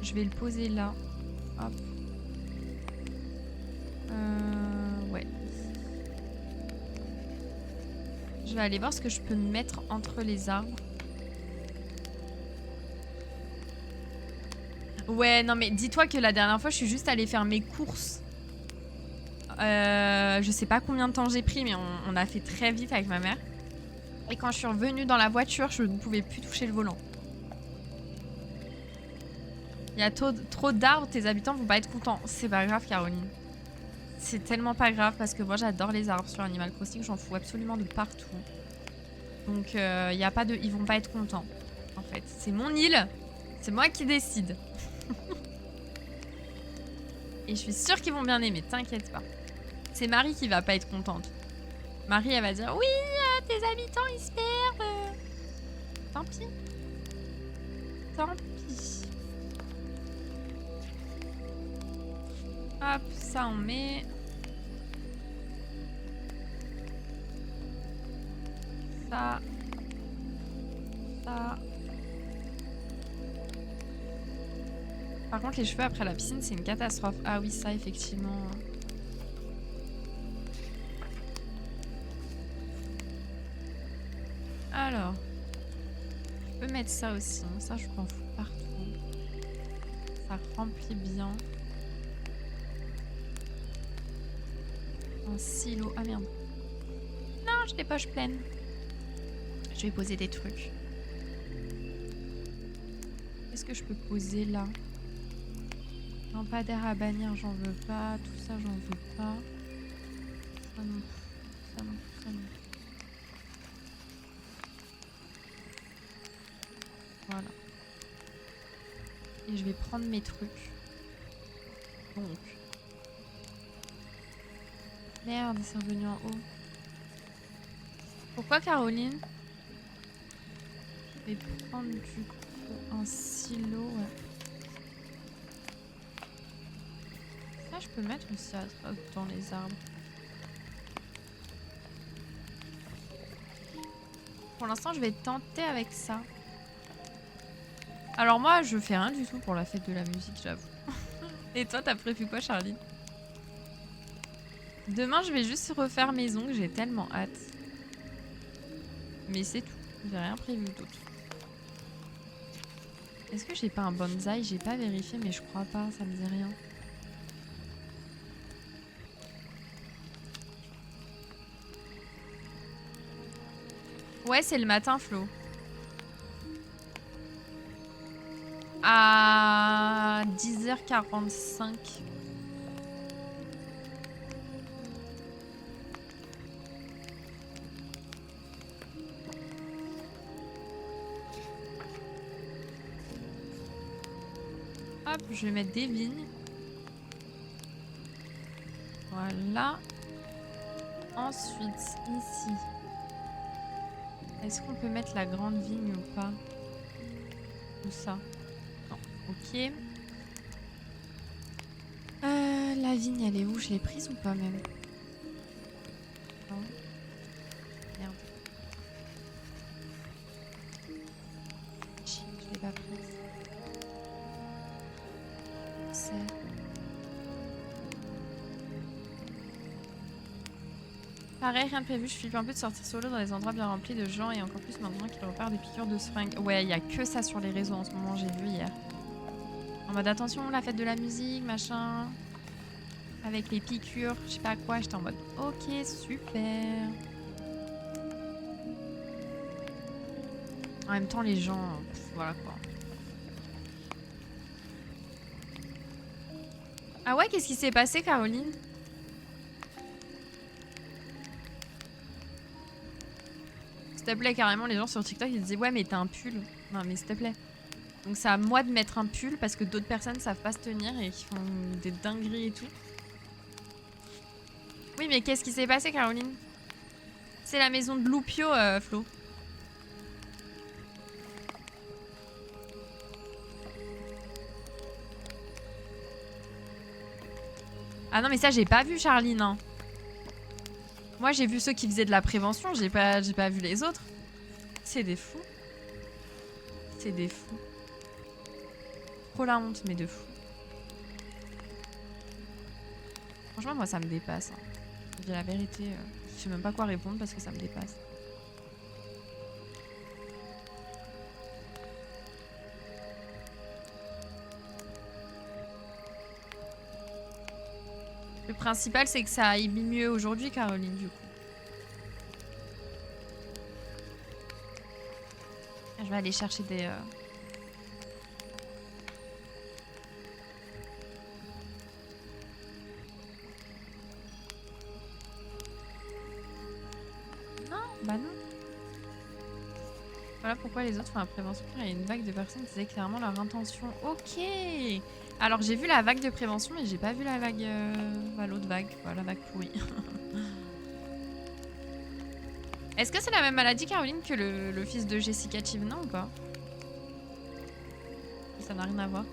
Je vais le poser là. Hop. Ouais. Je vais aller voir ce que je peux mettre entre les arbres. Ouais, non mais dis-toi que la dernière fois, je suis juste allée faire mes courses. Je sais pas combien de temps j'ai pris, mais on a fait très vite avec ma mère. Et quand je suis revenue dans la voiture, je ne pouvais plus toucher le volant. Il y a trop d'arbres, tes habitants vont pas être contents. C'est pas grave, Caroline. C'est tellement pas grave parce que moi j'adore les arbres sur Animal Crossing, j'en fous absolument de partout. Donc y a pas de... ils vont pas être contents. En fait, c'est mon île, c'est moi qui décide. Et je suis sûre qu'ils vont bien aimer, t'inquiète pas. C'est Marie qui va pas être contente. Marie elle va dire oui, tes habitants ils se perdent. Tant pis. Tant pis. Hop, ça on met. Ça. Ça. Par contre, les cheveux après la piscine, c'est une catastrophe. Ah oui, ça, effectivement. peux mettre ça aussi. Ça, je m'en fous partout. Ça remplit bien. Un silo. Ah merde. Non, j'ai des poches pleines. Je vais poser des trucs. Qu'est-ce que je peux poser là? Lampadaire à bannir, j'en veux pas. Tout ça, j'en veux pas. Ça non plus. Ça non plus, ça non plus. Voilà. Et je vais prendre mes trucs. Donc. Merde, c'est revenu en haut. Pourquoi Caroline? Je vais prendre du coup un silo. Ouais. Ça, je peux mettre aussi dans les arbres. Pour l'instant, je vais tenter avec ça. Alors moi, je fais rien du tout pour la fête de la musique, j'avoue. Et toi, t'as prévu quoi, Charlie? Demain, je vais juste refaire mes ongles, j'ai tellement hâte. Mais c'est tout, j'ai rien prévu d'autre. Est-ce que j'ai pas un bonsaï? J'ai pas vérifié, mais je crois pas, ça me dit rien. Ouais, c'est le matin, Flo. À 10h45. Hop, je vais mettre des vignes. Voilà. Ensuite, ici. Est-ce qu'on peut mettre la grande vigne ou pas? Ou ça? Non. Ok. La vigne, elle est où? Je l'ai prise ou pas même? Non. Merde. Je l'ai pas prise. C'est... Pareil, rien de prévu, je flippe un peu de sortir solo dans des endroits bien remplis de gens et encore plus maintenant qu'il repart des piqûres de seringues. Ouais, il y a que ça sur les réseaux en ce moment, j'ai vu hier. En mode attention, la fête de la musique, machin. Avec les piqûres, je sais pas quoi, j'étais en mode ok, super. En même temps, les gens, voilà quoi. Ah ouais, qu'est-ce qui s'est passé, Caroline? S'il te plaît, carrément, les gens sur TikTok, ils disaient ouais, mais t'as un pull. Non, mais s'il te plaît. Donc c'est à moi de mettre un pull parce que d'autres personnes savent pas se tenir et qui font des dingueries et tout. Oui, mais qu'est-ce qui s'est passé, Caroline? C'est la maison de Loupio, Flo. Ah non, mais ça, j'ai pas vu, Charline. Hein. Moi, j'ai vu ceux qui faisaient de la prévention, j'ai pas vu les autres. C'est des fous. C'est des fous. Trop la honte, mais de fou. Franchement, moi, ça me dépasse. Hein. Je dis la vérité, je sais même pas quoi répondre parce que ça me dépasse. Le principal, c'est que ça aille mieux aujourd'hui, Caroline, du coup. Je vais aller chercher des... Non, bah non. Voilà pourquoi les autres font la prévention. Il y a une vague de personnes qui disaient clairement leur intention. Ok. Alors j'ai vu la vague de prévention, mais j'ai pas vu la vague... Bah, l'autre vague, voilà, la vague pourrie. Est-ce que c'est la même maladie, Caroline, que le fils de Jessica Chivna ou pas? Ça n'a rien à voir.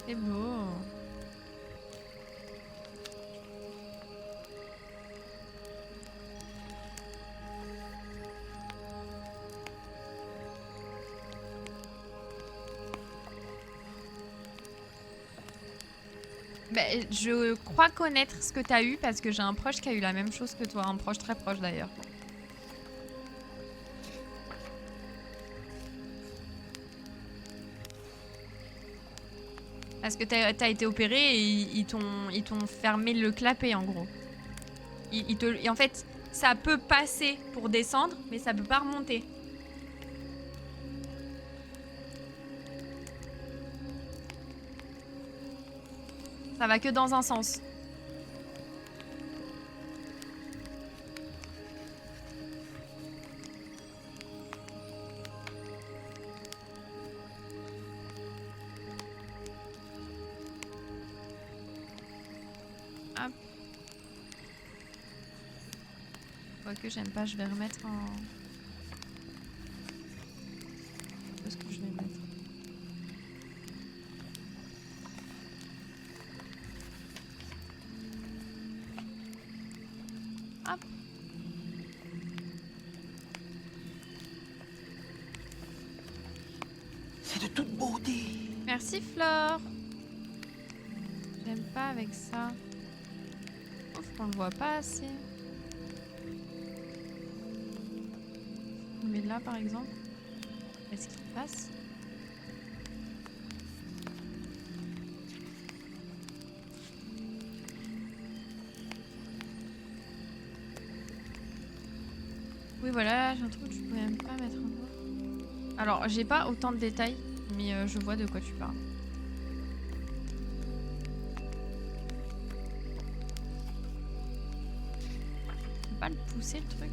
C'est beau. Bah, je crois connaître ce que t'as eu parce que j'ai un proche qui a eu la même chose que toi. Un proche très proche d'ailleurs. Parce que t'as été opéré et ils t'ont fermé le clapet en gros. Et en fait, ça peut passer pour descendre, mais ça peut pas remonter. Ça va que dans un sens. Hop. Quoique j'aime pas, je vais remettre en... Qu'est-ce que je vais mettre? Hop. C'est de toute beauté. Merci Flore. J'aime pas avec ça. Sauf qu'on le voit pas assez. On met là par exemple. Est-ce qu'il passe? Oui voilà, j'ai un truc que je pouvais même pas mettre en bas. Alors j'ai pas autant de détails, mais je vois de quoi tu parles. Je peux pas le pousser le truc.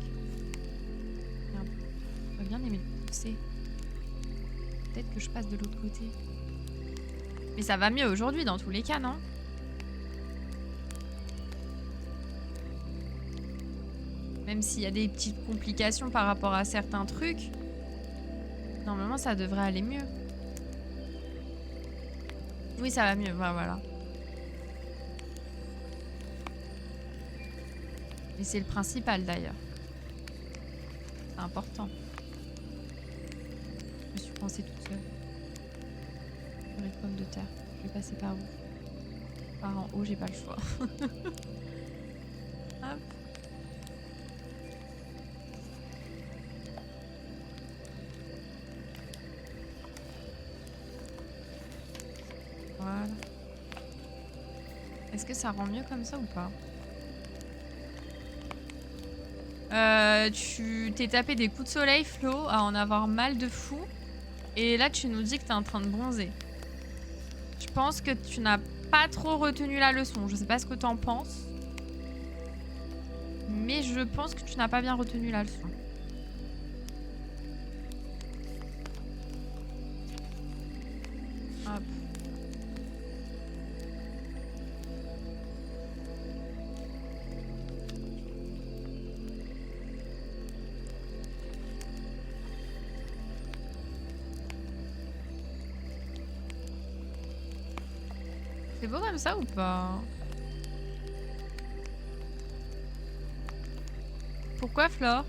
Merde. J'aurais bien aimé le pousser. Peut-être que je passe de l'autre côté. Mais ça va mieux aujourd'hui dans tous les cas, non? Même s'il y a des petites complications par rapport à certains trucs, normalement ça devrait aller mieux. Oui, ça va mieux, voilà. Et c'est le principal d'ailleurs. C'est important. Je me suis pensée toute seule. Purée de pommes de terre. Je vais passer par où? Par en haut, j'ai pas le choix. Hop. Voilà. Est-ce que ça rend mieux comme ça ou pas? Tu t'es tapé des coups de soleil, Flo, à en avoir mal de fou. Et là, tu nous dis que t'es en train de bronzer. Je pense que tu n'as pas trop retenu la leçon. Je sais pas ce que t'en penses. Mais je pense que tu n'as pas bien retenu la leçon. Hop. C'est beau comme ça ou pas? Pourquoi, Flore?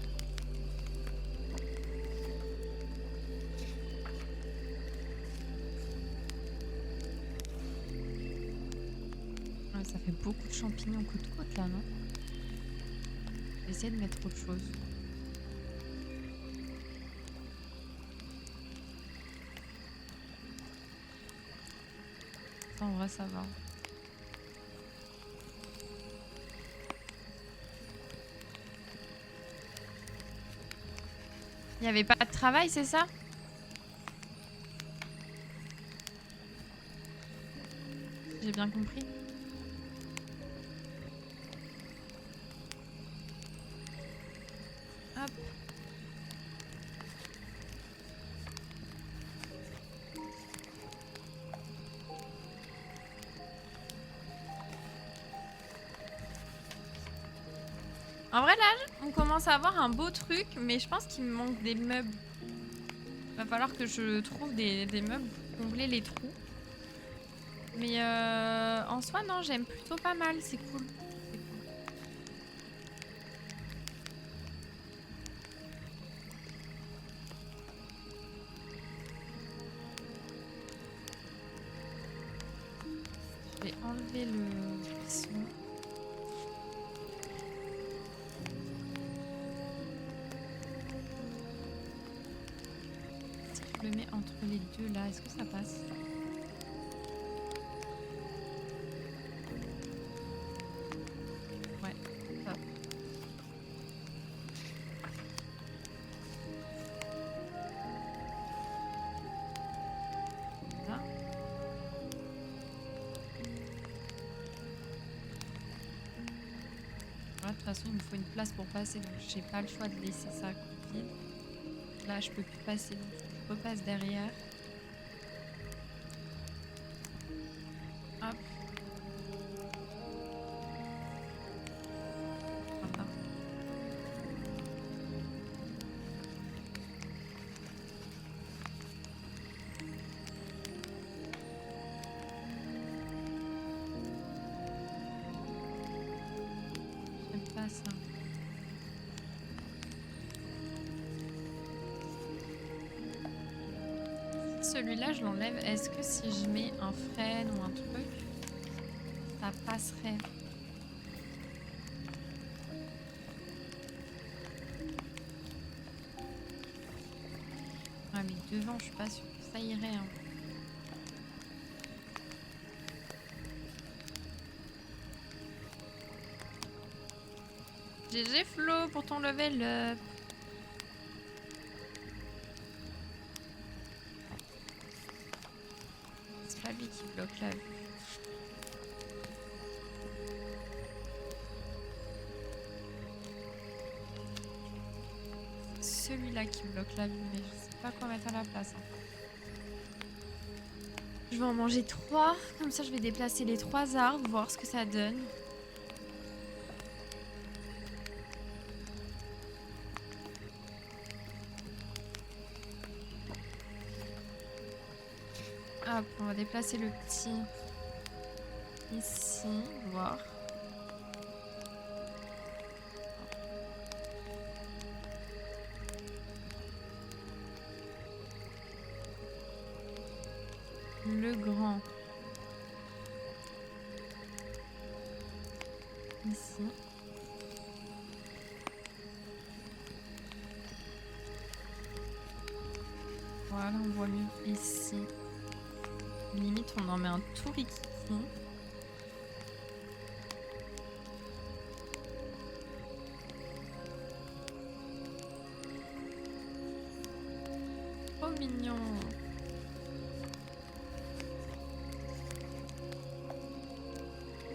Ouais, ça fait beaucoup de champignons côte-côte là, non? Je vais essayer de mettre autre chose. En vrai, ça va. Il n'y avait pas de travail, c'est ça? J'ai bien compris. Hop. En vrai, là, on commence à avoir un beau truc, mais je pense qu'il me manque des meubles. Va falloir que je trouve des meubles pour combler les trous. Mais en soi, non, j'aime plutôt pas mal, c'est cool. C'est cool. Je vais enlever couper le buisson. Si je le mets entre les deux là, est-ce que ça passe? Ouais, top. Là. Voilà, de toute façon, il me faut une place pour passer, donc j'ai pas le choix de laisser ça vide. Là, je peux plus passer, donc je repasse derrière. Hop. Voilà. J'aime pas ça. Celui-là, je l'enlève. Est-ce que si je mets un frêne ou un truc, ça passerait? Ah, mais devant, je suis pas sûre que ça irait. Hein. GG Flo pour ton level up. C'est pas lui qui bloque la vue. Celui-là qui bloque la vue, mais je sais pas quoi mettre à la place. Hein. Je vais en manger 3, comme ça je vais déplacer les 3 arbres, voir ce que ça donne. Hop, on va déplacer le petit ici, voir. Le grand. Ici. Voilà, on voit mieux ici. Limite, on en met un tout ici. Trop mignon.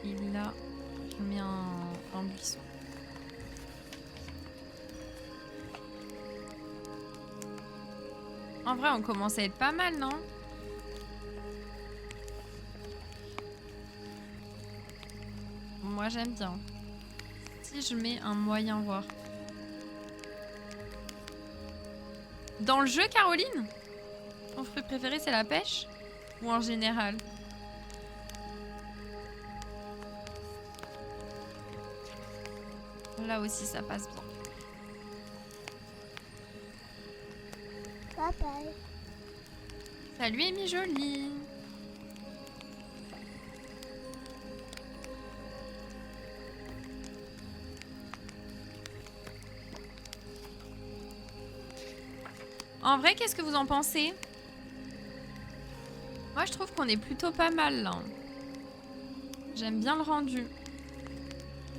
Et là, je mets un buisson. En vrai, on commence à être pas mal, non? Moi, j'aime bien. Si je mets un moyen voir. Dans le jeu, Caroline? Ton fruit préféré, c'est la pêche? Ou en général? Là aussi, ça passe bien. Bye bye. Salut, Amy Jolie. En vrai, qu'est-ce que vous en pensez? Moi, je trouve qu'on est plutôt pas mal, là. J'aime bien le rendu.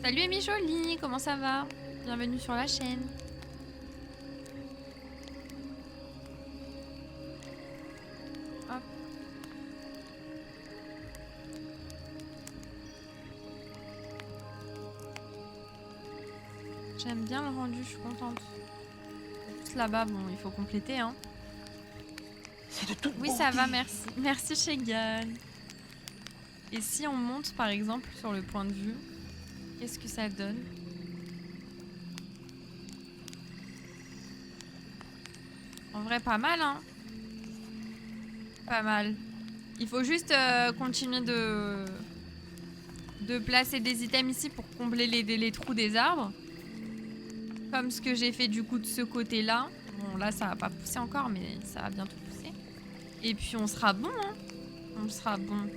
Salut, Amy Jolie. Comment ça va? Bienvenue sur la chaîne. Hop. J'aime bien le rendu, je suis contente. Là-bas, bon, il faut compléter, hein. C'est de toute Oui, beauté. ça va, merci. Merci, Shegan. Et si on monte, par exemple, sur le point de vue, qu'est-ce que ça donne? En vrai, pas mal, hein. Pas mal. Il faut juste continuer de placer des items ici pour combler les trous des arbres. Comme ce que j'ai fait du coup de ce côté-là. Bon, là, ça va pas pousser encore, mais ça va bientôt pousser. Et puis, on sera bon, hein. On sera bon.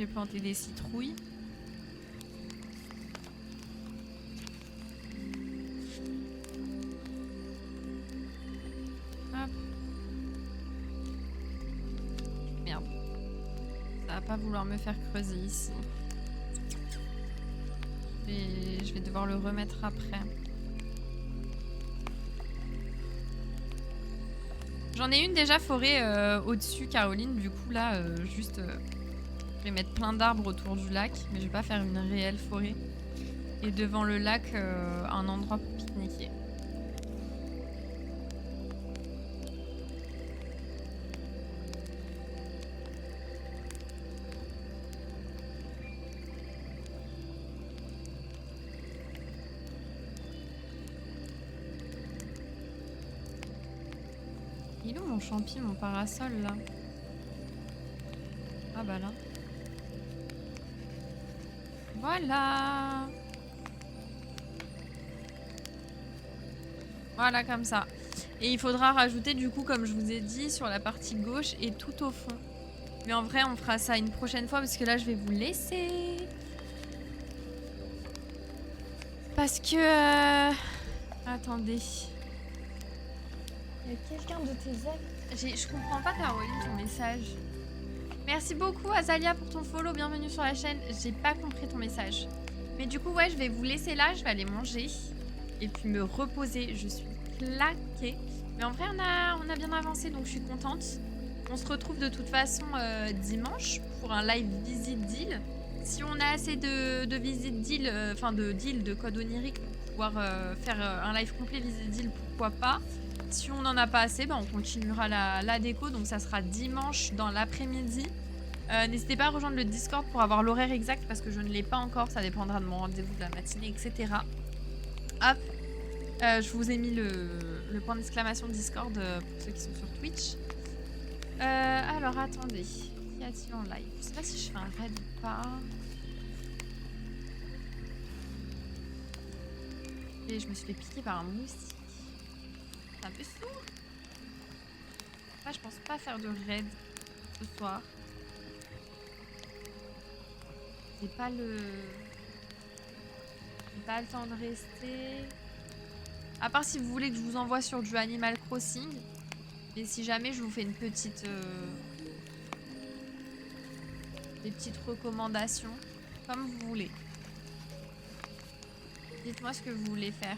j'ai planté des citrouilles. Hop. Merde. Ça va pas vouloir me faire creuser ici. Je vais devoir le remettre après. J'en ai une déjà forêt au-dessus, Caroline. Du coup, là, je vais mettre plein d'arbres autour du lac. Mais je vais pas faire une réelle forêt. Et devant le lac, un endroit pour pique-niquer. Il est où mon champi, mon parasol là? Ah bah là. Voilà. Voilà comme ça. Et il faudra rajouter du coup, comme je vous ai dit, sur la partie gauche et tout au fond. Mais en vrai, on fera ça une prochaine fois parce que là, je vais vous laisser. Parce que... Attendez. Il y a quelqu'un de tes amis. Je comprends pas, Caroline, ton message. Merci beaucoup, Azalia, pour ton follow. Bienvenue sur la chaîne. J'ai pas compris ton message. Mais du coup, ouais, je vais vous laisser là. Je vais aller manger. Et puis me reposer. Je suis claquée. Mais en vrai, on a bien avancé, donc je suis contente. On se retrouve de toute façon dimanche pour un live visite d'île. Si on a assez de visite d'île, enfin de code onirique pour pouvoir faire un live complet visite d'île, pourquoi pas. Si on n'en a pas assez, on continuera la déco. Donc ça sera dimanche dans l'après-midi. N'hésitez pas à rejoindre le Discord pour avoir l'horaire exact parce que je ne l'ai pas encore. Ça dépendra de mon rendez-vous de la matinée, etc. Hop. Je vous ai mis le point d'exclamation Discord pour ceux qui sont sur Twitch. Alors attendez. Qu'y a-t-il en live? Je sais pas si je fais un raid ou pas. Et je me suis fait piquer par un moustique. C'est un peu sourd. Là, je pense pas faire de raid ce soir. J'ai pas le temps de rester. À part si vous voulez que je vous envoie sur du Animal Crossing. Et si jamais je vous fais une petite... des petites recommandations. Comme vous voulez. Dites-moi ce que vous voulez faire.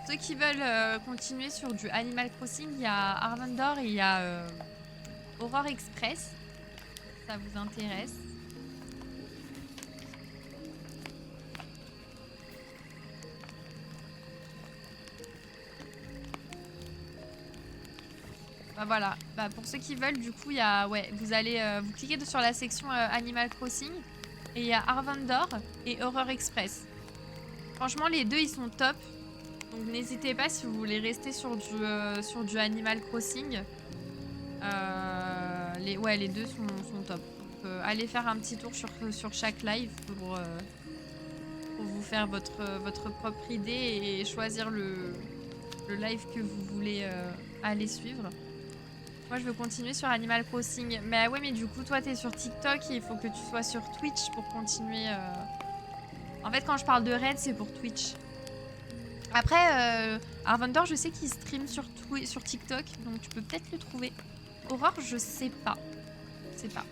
Ceux qui veulent continuer sur du Animal Crossing, il y a Arvandor et il y a Aurore Express. Ça vous intéresse? Bah voilà. Bah pour ceux qui veulent, du coup, il y a vous allez vous cliquez sur la section Animal Crossing et il y a Arvandor et Aurore Express. Franchement, les deux ils sont top. Donc n'hésitez pas si vous voulez rester sur du Animal Crossing. Les deux sont top. Donc, allez faire un petit tour sur chaque live pour vous faire votre propre idée et choisir le live que vous voulez aller suivre. Moi je veux continuer sur Animal Crossing. Mais ouais, mais du coup toi t'es sur TikTok et il faut que tu sois sur Twitch pour continuer. En fait quand je parle de raid c'est pour Twitch. Après, Arvandor, je sais qu'il stream sur TikTok, donc tu peux peut-être le trouver. Aurore, je sais pas. Je sais pas.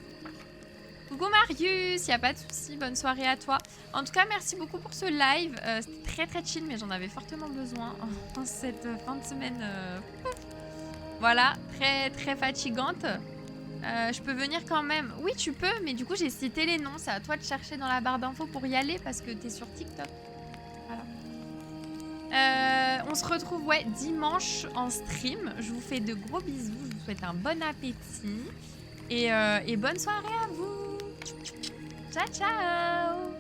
Coucou Marius, y a pas de souci, bonne soirée à toi. En tout cas, merci beaucoup pour ce live. C'était très très chill, mais j'en avais fortement besoin en cette fin de semaine. Voilà, très très fatigante. Je peux venir quand même. Oui, tu peux, mais du coup, j'ai cité les noms. C'est à toi de chercher dans la barre d'infos pour y aller parce que t'es sur TikTok. Voilà. On se retrouve dimanche en stream. Je vous fais de gros bisous. Je vous souhaite un bon appétit. Et bonne soirée à vous. Ciao, ciao.